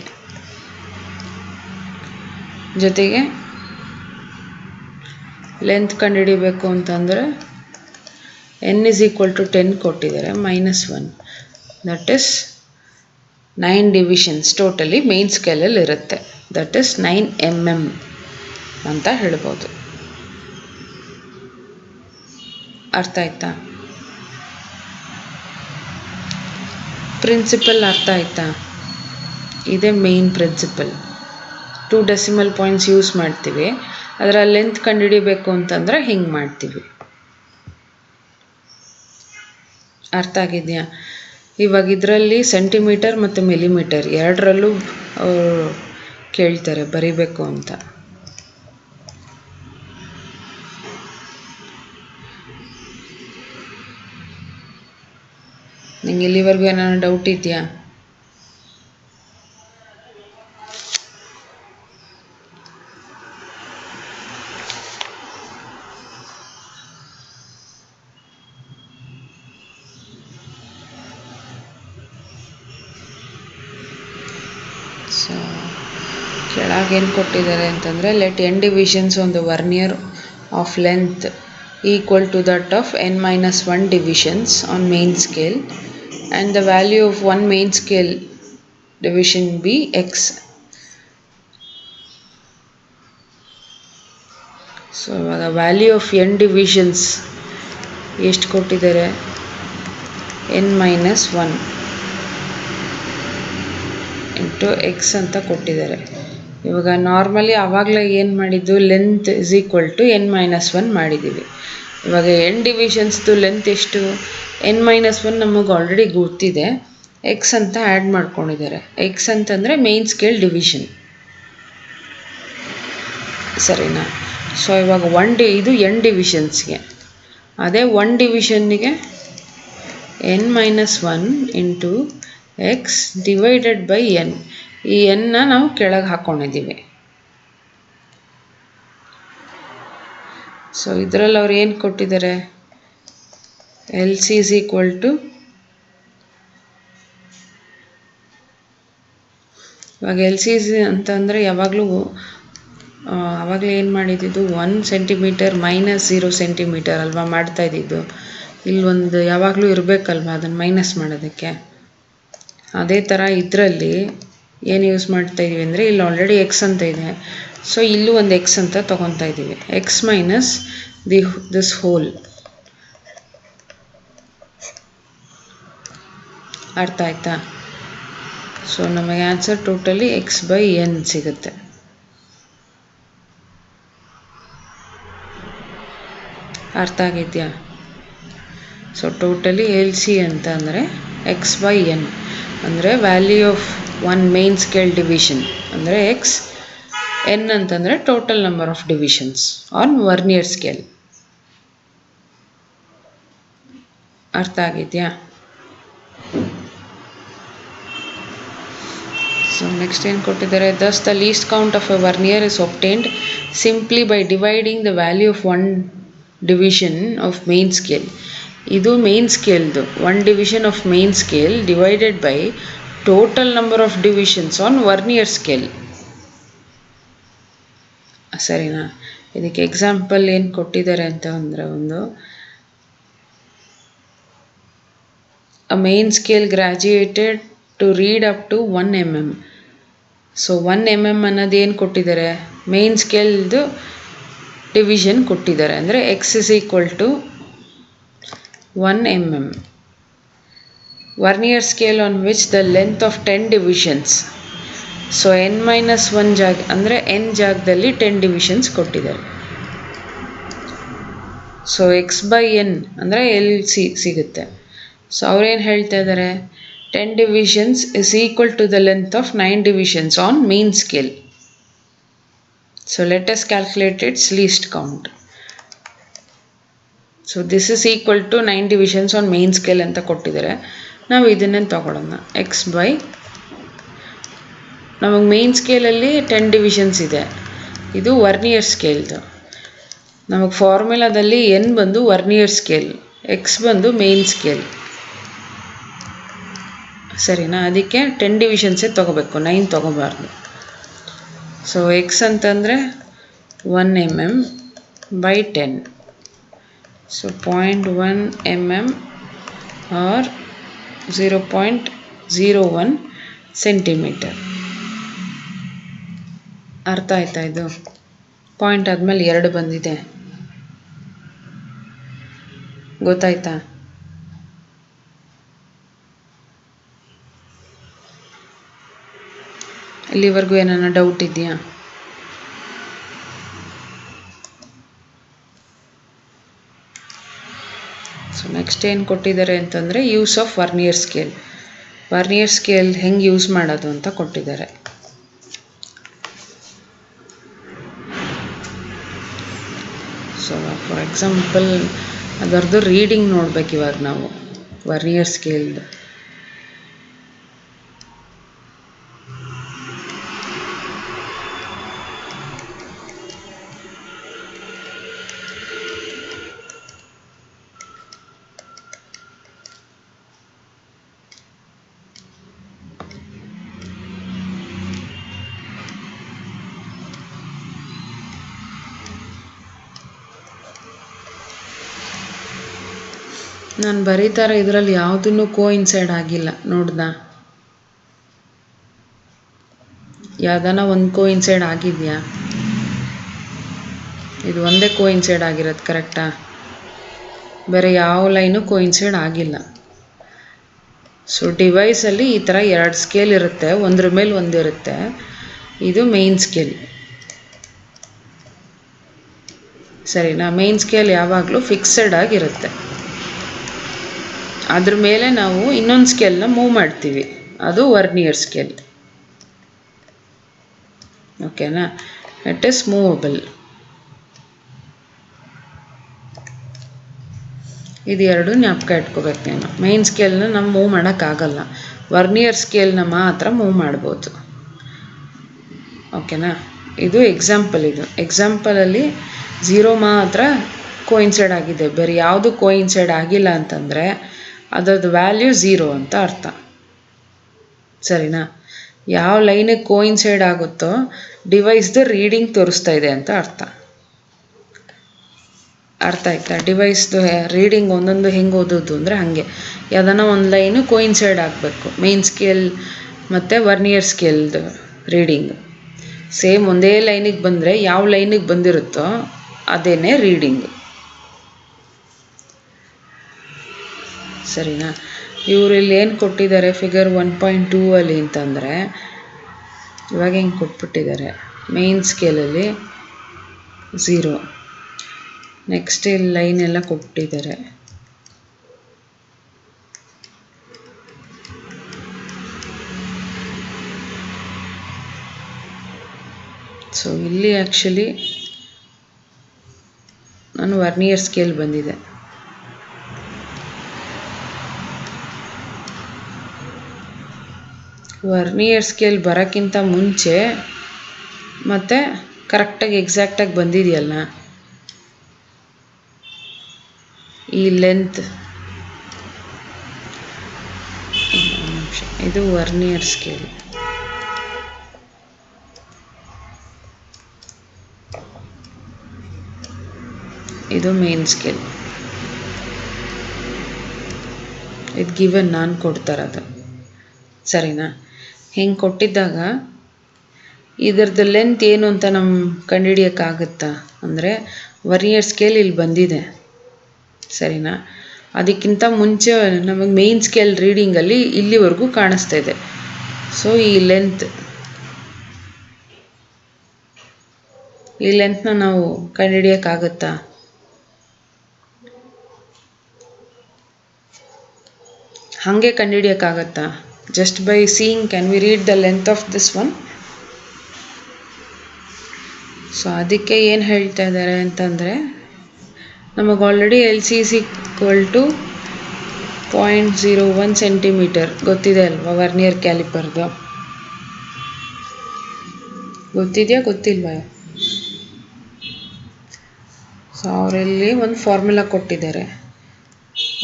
ಜೊತೆಗೆ ಲೆಂತ್ ಕಂಡುಹಿಡಿಬೇಕು ಅಂತಂದರೆ n is equal to 10 ಕೊಟ್ಟಿದ್ದಾರೆ, minus 1, that is 9 divisions totally main ಸ್ಕೇಲಲ್ಲಿ ಇರುತ್ತೆ. ದಟ್ ಇಸ್ 9 mm ಅಂತ ಹೇಳ್ಬೋದು. ಅರ್ಥ ಆಯ್ತಾ? ಪ್ರಿನ್ಸಿಪಲ್ ಅರ್ಥ ಆಯ್ತಾ? ಇದೇ main principle. 2 decimal points use ಮಾಡ್ತೀವಿ, ಅದರ ಲೆಂತ್ ಕಂಡುಹಿಡಿಬೇಕು ಅಂತಂದರೆ ಹಿಂಗೆ ಮಾಡ್ತೀವಿ. ಅರ್ಥ ಆಗಿದೆಯಾ? ಇವಾಗ ಇದರಲ್ಲಿ ಸೆಂಟಿಮೀಟರ್ ಮತ್ತು ಮಿಲಿಮೀಟರ್ ಎರಡರಲ್ಲೂ ಕೇಳ್ತಾರೆ ಬರಿಬೇಕು ಅಂತ. ನಿಂಗೆ ಇಲ್ಲಿವರೆಗೂ ಏನಾದ್ರು ಡೌಟ್ ಇದೆಯಾ? ಸೊ ಕೆಳಗೇನು ಕೊಟ್ಟಿದ್ದಾರೆ ಅಂತಂದರೆ let n divisions on the vernier of length equal to that of n minus 1 divisions on main scale and the value of one main scale division be x. So ಇವಾಗ value of n divisions ಎಷ್ಟು ಕೊಟ್ಟಿದ್ದಾರೆ? n minus 1 into X ಅಂತ ಕೊಟ್ಟಿದ್ದಾರೆ. ಇವಾಗ normally ಆವಾಗಲೇ ಏನು ಮಾಡಿದ್ದು, length is equal to n minus 1 ಮಾಡಿದ್ದೀವಿ. ಇವಾಗ n ಡಿವಿಷನ್ಸ್ದು ಲೆಂತ್ ಎಷ್ಟು? n minus 1 ನಮಗೆ ಆಲ್ರೆಡಿ ಗೊತ್ತಿದೆ, ಎಕ್ಸ್ ಅಂತ ಆ್ಯಡ್ ಮಾಡ್ಕೊಂಡಿದ್ದಾರೆ. ಎಕ್ಸ್ ಅಂತಂದರೆ ಮೇನ್ ಸ್ಕೇಲ್ ಡಿವಿಷನ್, ಸರಿನಾ? ಸೊ ಇವಾಗ ಇದು n ಡಿವಿಷನ್ಸ್ಗೆ, ಅದೇ 1 ಡಿವಿಷನ್ನಿಗೆ n minus 1 into X divided by n. ಈ n ನಾವು ಕೆಳಗೆ ಹಾಕ್ಕೊಂಡಿದ್ದೀವಿ. ಸೊ ಇದರಲ್ಲಿ ಅವ್ರು ಏನು ಕೊಟ್ಟಿದ್ದಾರೆ? L C is equal to, ಇವಾಗ ಎಲ್ ಸಿ ಅಂತಂದರೆ ಯಾವಾಗಲೂ ಆವಾಗಲೇ ಏನು ಮಾಡಿದ್ದು, 1 ಸೆಂಟಿಮೀಟರ್ ಮೈನಸ್ 0 ಸೆಂಟಿಮೀಟರ್ ಅಲ್ವಾ ಮಾಡ್ತಾ ಇದ್ದಿದ್ದು. ಇಲ್ಲೊಂದು ಯಾವಾಗಲೂ ಇರಬೇಕಲ್ವ ಅದನ್ನು ಮೈನಸ್ ಮಾಡೋದಕ್ಕೆ. ಅದೇ ಥರ ಇದರಲ್ಲಿ ಏನು ಯೂಸ್ ಮಾಡ್ತಾ ಇದ್ದೀವಿ ಅಂದರೆ ಇಲ್ಲಿ ಆಲ್ರೆಡಿ ಎಕ್ಸ್ ಅಂತ ಇದೆ, ಸೊ ಇಲ್ಲೂ ಒಂದು ಎಕ್ಸ್ ಅಂತ ತೊಗೊತಾ ಇದ್ದೀವಿ. X minus this whole. ಅರ್ಥ ಆಯ್ತಾ? ಸೊ ನಮಗೆ answer totally X by N ಸಿಗುತ್ತೆ. ಅರ್ಥ ಆಗಿದೆಯಾ? ಸೊ ಟೋಟಲಿ ಎಲ್ ಸಿ ಅಂತ ಅಂದರೆ ಎಕ್ಸ್ ಬೈ ಎನ್ ಅಂದರೆ value of one main scale division ಅಂದರೆ ಎಕ್ಸ್, ಎನ್ ಅಂತಂದರೆ total number of divisions on vernier scale. ಅರ್ಥ ಆಗಿದೆಯಾ? ಸೊ ನೆಕ್ಸ್ಟ್ ಏನು ಕೊಟ್ಟಿದ್ದಾರೆ? Thus the least count of a vernier is obtained simply by dividing the value of one division of main scale. ಇದು main ಸ್ಕೇಲ್ದು 1 division of main scale divided by total number of divisions on vernier scale. ಸರಿನಾ? ಇದಕ್ಕೆ example ಏನು ಕೊಟ್ಟಿದ್ದಾರೆ ಅಂತ ಅಂದರೆ, ಒಂದು a main scale graduated to read up to 1 mm. So 1 mm ಅನ್ನೋದು ಏನು ಕೊಟ್ಟಿದ್ದಾರೆ? ಮೇನ್ ಸ್ಕೇಲ್ದು ಡಿವಿಷನ್ ಕೊಟ್ಟಿದ್ದಾರೆ. ಅಂದರೆ X is equal to 1 mm. Vernier scale on which the length of 10 divisions. So n minus 1 ಜಾಗ ಅಂದರೆ n ಜಾಗದಲ್ಲಿ 10 ಡಿವಿಷನ್ಸ್ ಕೊಟ್ಟಿದ್ದಾರೆ. So X by N ಅಂದರೆ ಎಲ್ ಸಿ ಸಿಗುತ್ತೆ. ಸೊ ಅವ್ರೇನು ಹೇಳ್ತಾ ಇದ್ದಾರೆ? 10 divisions is equal to the length of 9 divisions on main scale. So let us calculate its least count. So this is equal to 9 divisions on main scale ಅಂತ ಕೊಟ್ಟಿದ್ದಾರೆ. ನಾವು ಇದನ್ನೇ ತಗೊಳ್ಳೋಣ. x by ನಮಗೆ ಮೇನ್ ಸ್ಕೇಲಲ್ಲಿ 10 ಡಿವಿಷನ್ಸ್ ಇದೆ. ಇದು vernier ಸ್ಕೇಲ್ದು. ನಮಗೆ ಫಾರ್ಮುಲಾದಲ್ಲಿ n ಬಂದು ವರ್ನಿಯರ್ ಸ್ಕೇಲ್, x ಬಂದು ಮೇನ್ ಸ್ಕೇಲ್. ಸರಿನಾ? ಅದಕ್ಕೆ 10 ಡಿವಿಷನ್ಸೇ ತೊಗೋಬೇಕು, 9 ತೊಗೋಬಾರ್ದು. ಸೊ x ಅಂತಂದರೆ 1 mm by 10. So 0.1 mm or 0.01 centimeter. ಅರ್ಥ ಆಯ್ತಾ? ಇದು ಪಾಯಿಂಟ್ ಆದಮೇಲೆ 2 ಬಂದಿದೆ, ಗೊತ್ತಾಯ್ತಾ? ಇಲ್ಲಿವರೆಗೂ ಏನಾನ ಡೌಟ್ ಇದೆಯಾ? ಸೊ ನೆಕ್ಸ್ಟ್ ಏನು ಕೊಟ್ಟಿದ್ದಾರೆ ಅಂತಂದರೆ use of vernier scale. Vernier scale ಹೆಂಗೆ ಯೂಸ್ ಮಾಡೋದು ಅಂತ ಕೊಟ್ಟಿದ್ದಾರೆ. ಸೊ ಫಾರ್ ಎಕ್ಸಾಂಪಲ್ ಅದರದ್ದು ರೀಡಿಂಗ್ ನೋಡ್ಬೇಕು ಇವಾಗ ನಾವು ವರ್ನಿಯರ್ ಸ್ಕೇಲ್ದು. ನಾನು ಬರೀತಾರೆ ಇದರಲ್ಲಿ ಯಾವುದನ್ನು ಕೋಇನ್ಸೈಡ್ ಆಗಿಲ್ಲ, ನೋಡ್ದ? ಯಾವ್ದಾನ ಒಂದು ಕೋಇನ್ಸೈಡ್ ಆಗಿದೆಯಾ? ಇದು ಒಂದೇ ಕೋಇನ್ಸೈಡ್ ಆಗಿರೋದು, ಕರೆಕ್ಟಾ? ಬೇರೆ ಯಾವ ಲೈನು ಕೋಇನ್ಸೈಡ್ ಆಗಿಲ್ಲ. ಸೊ ಡಿವೈಸಲ್ಲಿ ಈ ಥರ 2 ಸ್ಕೇಲ್ ಇರುತ್ತೆ, ಒಂದ್ರ ಮೇಲೆ ಒಂದಿರುತ್ತೆ. ಇದು ಮೇನ್ ಸ್ಕೇಲ್. ಸರಿನಾ? ಮೇನ್ ಸ್ಕೇಲ್ ಯಾವಾಗಲೂ ಫಿಕ್ಸೆಡ್ ಆಗಿರುತ್ತೆ. ಅದ್ರ ಮೇಲೆ ನಾವು ಇನ್ನೊಂದು ಸ್ಕೇಲ್ನ ಮೂವ್ ಮಾಡ್ತೀವಿ, ಅದು ವರ್ನಿಯರ್ ಸ್ಕೇಲ್. ಓಕೆನಾ? It is movable. ಇದು 2 ಜ್ಞಾಪಕ ಇಟ್ಕೋಬೇಕು ನೀನು. ಮೇನ್ ಸ್ಕೇಲ್ನ ನಾವು ಮೂವ್ ಮಾಡೋಕ್ಕಾಗಲ್ಲ, ವರ್ನಿಯರ್ ಸ್ಕೇಲ್ನ ಮಾತ್ರ ಮೂವ್ ಮಾಡ್ಬೋದು. ಓಕೆನಾ? ಇದು ಎಕ್ಸಾಂಪಲ್. ಇದು ಎಕ್ಸಾಂಪಲಲ್ಲಿ 0 ಮಾತ್ರ ಕೋಇನ್ಸೈಡ್ ಆಗಿದೆ, ಬೇರೆ ಯಾವುದು ಕೋಇನ್ಸೈಡ್ ಆಗಿಲ್ಲ ಅಂತಂದರೆ ಅದರದ್ದು ವ್ಯಾಲ್ಯೂ 0 ಅಂತ ಅರ್ಥ. ಸರಿನಾ? ಯಾವ ಲೈನಿಗೆ ಕೋಇನ್ಸೈಡ್ ಆಗುತ್ತೋ ಡಿವೈಸ್ದು ರೀಡಿಂಗ್ ತೋರಿಸ್ತಾ ಇದೆ ಅಂತ ಅರ್ಥ. ಅರ್ಥ ಆಯ್ತಾ? ಡಿವೈಸ್ದು ರೀಡಿಂಗ್ ಒಂದೊಂದು ಹೆಂಗೆ ಓದೋದು ಅಂದರೆ ಹಾಗೆ ಯಾವುದಾನ ಒಂದು ಲೈನು ಕೋಇನ್ಸೈಡ್ ಆಗಬೇಕು, ಮೇನ್ ಸ್ಕೇಲ್ ಮತ್ತು ವರ್ನಿಯರ್ ಸ್ಕೇಲ್ದು ರೀಡಿಂಗ್ ಸೇಮ್ ಒಂದೇ ಲೈನಿಗೆ ಬಂದರೆ ಯಾವ ಲೈನಿಗೆ ಬಂದಿರುತ್ತೋ ಅದೇನೇ ರೀಡಿಂಗ್. ಸರಿನಾ? ಇವರು ಇಲ್ಲಿ ಏನು ಕೊಟ್ಟಿದ್ದಾರೆ ಫಿಗರ್ 1.2 ಅಲ್ಲಿ ಅಂತಂದರೆ ಇವಾಗ ಹೆಂಗೆ ಕೊಟ್ಬಿಟ್ಟಿದ್ದಾರೆ, ಮೇನ್ ಸ್ಕೇಲಲ್ಲಿ 0, ನೆಕ್ಸ್ಟ್ ಇಲ್ಲಿ ಲೈನ್ ಎಲ್ಲ ಕೊಟ್ಟಿದ್ದಾರೆ. ಸೊ ಇಲ್ಲಿ ಆ್ಯಕ್ಚುಲಿ ನಾನು ವರ್ನಿಯರ್ ಸ್ಕೇಲ್ ಬಂದಿದೆ. ವರ್ನಿಯರ್ ಸ್ಕೇಲ್ ಬರೋಕ್ಕಿಂತ ಮುಂಚೆ ಮತ್ತು ಕರೆಕ್ಟಾಗಿ ಎಕ್ಸಾಕ್ಟಾಗಿ ಬಂದಿದೆಯಲ್ಲ ಈ ಲೆಂತ್, ಇದು ವರ್ನಿಯರ್ ಸ್ಕೇಲ್. ಇದು ಮೇನ್ ಸ್ಕೇಲ್. ಇದು ಗಿವನ್ ನಾನು ಕೊಡ್ತಾರದು. ಸರಿನಾ? ಹಿಂಗೆ ಕೊಟ್ಟಿದ್ದಾಗ ಇದರದ್ದು ಲೆಂತ್ ಏನು ಅಂತ ನಮ್ಮ ಕಂಡುಹಿಡಿಯೋಕ್ಕಾಗುತ್ತಾ ಅಂದರೆ ವರ್ನಿಯರ್ ಸ್ಕೇಲ್ ಇಲ್ಲಿ ಬಂದಿದೆ. ಸರಿನಾ? ಅದಕ್ಕಿಂತ ಮುಂಚೆ ನಮಗೆ ಮೇನ್ ಸ್ಕೇಲ್ ರೀಡಿಂಗಲ್ಲಿ ಇಲ್ಲಿವರೆಗೂ ಕಾಣಿಸ್ತಾ ಇದೆ. ಸೊ ಈ ಲೆಂತ್ನ ನಾವು ಕಂಡುಹಿಡಿಯೋಕ್ಕಾಗುತ್ತಾ? ಹಾಗೆ ಕಂಡುಹಿಡಿಯೋಕ್ಕಾಗತ್ತಾ? Just by seeing can we read the length of this one? So ಅದಕ್ಕೆ ಏನು ಹೇಳ್ತಾ ಇದ್ದಾರೆ ಅಂತಂದರೆ, ನಮಗೆ already L C is equal to 0.01 centimetre ಗೊತ್ತಿದೆ ಅಲ್ವಾ ವರ್ನಿಯರ್ ಕ್ಯಾಲಿಪರ್ದು. ಗೊತ್ತಿದೆಯಾ ಗೊತ್ತಿಲ್ವಾ? ಸೊ ಅವರಲ್ಲಿ ಒಂದು ಫಾರ್ಮುಲಾ ಕೊಟ್ಟಿದ್ದಾರೆ.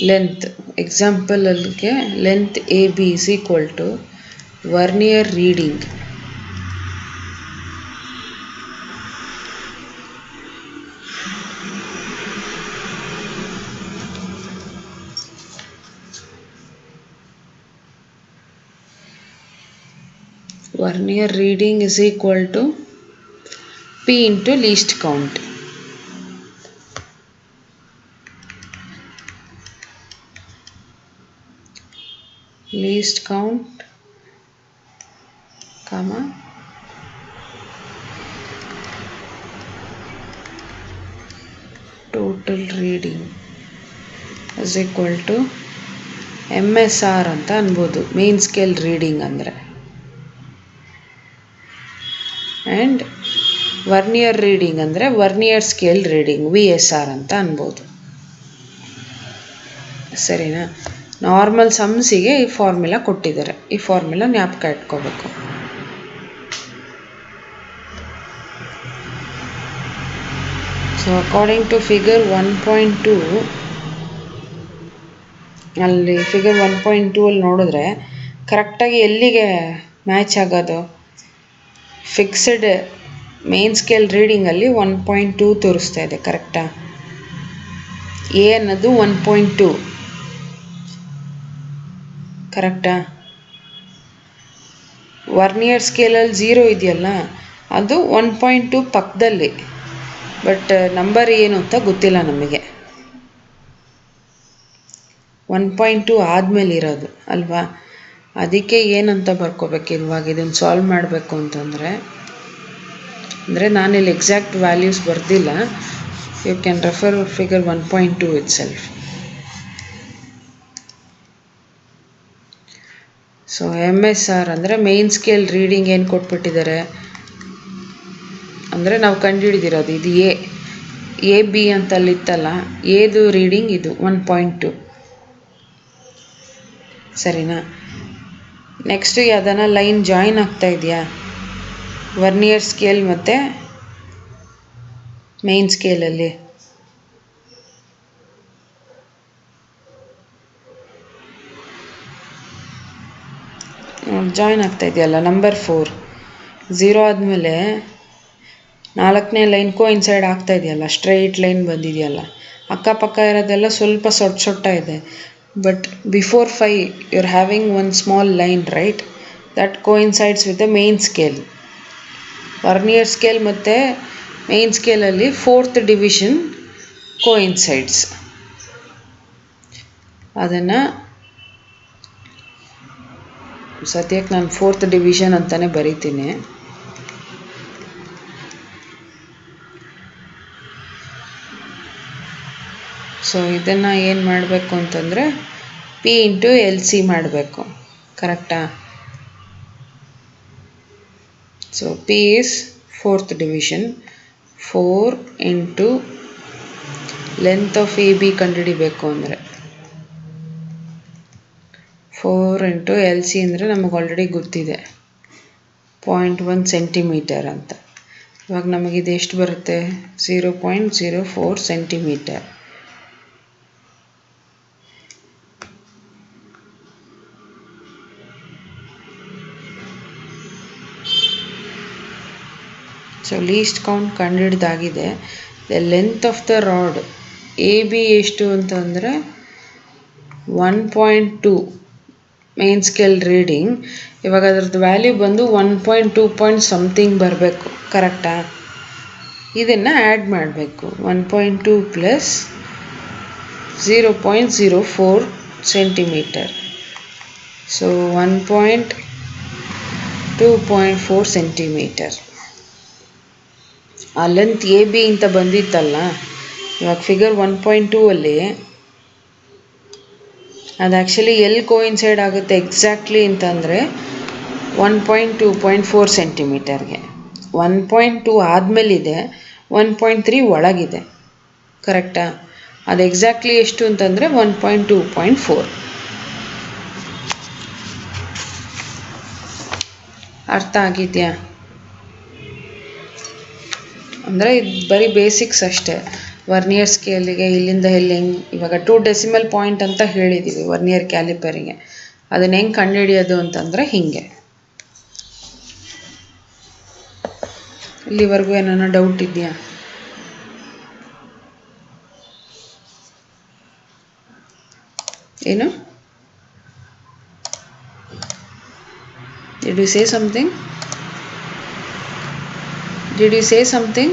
ಲೆಂತ್ ಎಕ್ಸಾಂಪಲಲ್ಲಿಗೆ length A B is equal to vernier reading is equal to P into least count. Least count, comma, total reading is equal to MSR ಅಂತ ಅನ್ಬೋದು, ಮೇನ್ ಸ್ಕೇಲ್ ರೀಡಿಂಗ್ ಅಂದರೆ. And vernier reading ಅಂದರೆ vernier scale reading VSR ಅಂತ ಅನ್ಬೋದು. ಸರಿನಾ? Normal ಸಮ್ಸಿಗೆ ಈ formula ಕೊಟ್ಟಿದ್ದಾರೆ. ಈ ಫಾರ್ಮುಲಾ ಜ್ಞಾಪಕ ಇಟ್ಕೋಬೇಕು. ಸೊ ಅಕಾರ್ಡಿಂಗ್ ಟು ಫಿಗರ್ 1.2 ಅಲ್ಲಿ ಫಿಗರ್ 1.2 ಅಲ್ಲಿ ನೋಡಿದ್ರೆ ಕರೆಕ್ಟಾಗಿ ಎಲ್ಲಿಗೆ ಮ್ಯಾಚ್ ಆಗೋದು? ಫಿಕ್ಸ್ಡ್ ಮೇನ್ ಸ್ಕೇಲ್ ರೀಡಿಂಗಲ್ಲಿ 1.2 ತೋರಿಸ್ತಾ ಇದೆ. ಕರೆಕ್ಟಾ? ಎ ಅನ್ನೋದು 1.2 ಕರೆಕ್ಟಾ? ವರ್ನಿಯರ್ ಸ್ಕೇಲಲ್ಲಿ 0 ಇದೆಯಲ್ಲ, ಅದು 1.2 ಪಕ್ಕದಲ್ಲಿ, ಬಟ್ ನಂಬರ್ ಏನು ಅಂತ ಗೊತ್ತಿಲ್ಲ ನಮಗೆ. 1.2 ಆದಮೇಲೆ ಇರೋದು ಅಲ್ವಾ? ಅದಕ್ಕೆ ಏನಂತ ಬರ್ಕೋಬೇಕು ಇವಾಗ ಇದನ್ನು ಸಾಲ್ವ್ ಮಾಡಬೇಕು ಅಂತಂದರೆ, ಅಂದರೆ ನಾನಿಲ್ಲಿ ಎಕ್ಸಾಕ್ಟ್ ವ್ಯಾಲ್ಯೂಸ್ ಬರ್ದಿಲ್ಲ. You can refer figure 1.2 itself. So MSR ಅಂದರೆ ಮೇನ್ ಸ್ಕೇಲ್ ರೀಡಿಂಗ್ ಏನು ಕೊಟ್ಬಿಟ್ಟಿದ್ದಾರೆ ಅಂದರೆ ನಾವು ಕಂಡುಹಿಡಿದಿರೋದು ಇದು ಎ ಬಿ ಅಂತಲ್ಲಿತ್ತಲ್ಲ, ಎದು ರೀಡಿಂಗ್ ಇದು 1.2. ಸರಿನಾ? ನೆಕ್ಸ್ಟು ಯಾವುದನ್ನ ಲೈನ್ ಜಾಯಿನ್ ಆಗ್ತಾ ಇದೆಯಾ ವರ್ನಿಯರ್ ಸ್ಕೇಲ್ ಮತ್ತು ಮೇನ್ ಸ್ಕೇಲಲ್ಲಿ? ಜಾಯಿನ್ ಆಗ್ತಾ ಇದೆಯಲ್ಲ, ನಂಬರ್ 4 0 ಆದಮೇಲೆ 4ನೇ ಲೈನ್ ಕೋಇನ್ಸೈಡ್ ಆಗ್ತಾ ಇದೆಯಲ್ಲ, ಸ್ಟ್ರೈಟ್ ಲೈನ್ ಬಂದಿದೆಯಲ್ಲ. ಅಕ್ಕಪಕ್ಕ ಇರೋದೆಲ್ಲ ಸ್ವಲ್ಪ ಸೊಟ್ಟ ಇದೆ. But before 5 you're having one small line, right? That coincides with the main scale. Vernier scale ಮತ್ತೆ main scale ಅಲ್ಲಿ 4th division coincides. ಅದನ್ನು ಸದ್ಯಕ್ಕೆ ನಾನು 4th division ಅಂತಾನೆ ಬರೀತೀನಿ. ಸೊ ಇದನ್ನು ಏನು ಮಾಡಬೇಕು ಅಂತಂದರೆ P ಇಂಟು LC ಮಾಡಬೇಕು. ಕರೆಕ್ಟಾ? So P is 4th division. 4 into length of A B ಕಂಡುಹಿಡಿಬೇಕು ಅಂದರೆ 4 ಇಂಟು LC ಅಂದರೆ ನಮಗೆ ಆಲ್ರೆಡಿ ಗೊತ್ತಿದೆ 0.1 ಸೆಂಟಿಮೀಟರ್ ಅಂತ. ಇವಾಗ ನಮಗಿದು ಎಷ್ಟು ಬರುತ್ತೆ? 0.04 ಸೆಂಟಿಮೀಟರ್. ಸೊ ಲೀಸ್ಟ್ ಕೌಂಟ್ ಕಂಡುಹಿಡ್ದಾಗಿದೆ. The length of the rod A B ಎಷ್ಟು ಅಂತಂದರೆ 1.2 ಮೇನ್ ಸ್ಕೇಲ್ ರೀಡಿಂಗ್. ಇವಾಗ ಅದರದ್ದು ವ್ಯಾಲ್ಯೂ ಬಂದು 1.2 ಪಾಯಿಂಟ್ ಸಮಥಿಂಗ್ ಬರಬೇಕು. ಕರೆಕ್ಟಾ? ಇದನ್ನು ಆ್ಯಡ್ ಮಾಡಬೇಕು. 1.2 ಪ್ಲಸ್ 0.04 ಸೆಂಟಿಮೀಟರ್. So 2.4 centimetre. ಆ ಲೆಂತ್ ಎ ಬಿ ಅಂತ ಬಂದಿತ್ತಲ್ಲ, ಇವಾಗ ಫಿಗರ್ 1.2 ಅಲ್ಲಿ ಅದು ಆ್ಯಕ್ಚುಲಿ ಎಲ್ಲಿ ಕೋಇನ್ಸೈಡ್ ಆಗುತ್ತೆ ಎಕ್ಸಾಕ್ಟ್ಲಿ ಅಂತಂದರೆ 1.2.4 ಸೆಂಟಿಮೀಟರ್ಗೆ. 1.2 ಆದಮೇಲಿದೆ, 1.3 ಒಳಗಿದೆ. ಕರೆಕ್ಟಾ? ಅದು ಎಕ್ಸಾಕ್ಟ್ಲಿ ಎಷ್ಟು ಅಂತಂದರೆ 1.2.4. ಅರ್ಥ ಆಗಿದೆಯಾ? ಅಂದರೆ ಇದು ಬರೀ ಬೇಸಿಕ್ಸ್ ಅಷ್ಟೇ. ವರ್ನಿಯರ್ ಸ್ಕೇಲಿಗೆ ಇಲ್ಲಿಂದ ಹೆಂಗೆ ಇವಾಗ 2 ಡೆಸಿಮಲ್ ಪಾಯಿಂಟ್ ಅಂತ ಹೇಳಿದ್ದೀವಿ ವರ್ನಿಯರ್ ಕ್ಯಾಲಿಪರಿಗೆ. ಅದನ್ನ ಹೆಂಗೆ ಕಂಡುಹಿಡಿಯೋದು ಅಂತಂದರೆ ಹೀಗೆ. ಇಲ್ಲಿವರೆಗೂ ಏನಾನ ಡೌಟ್ ಇದೆಯಾ? ಏನು? Did you say something?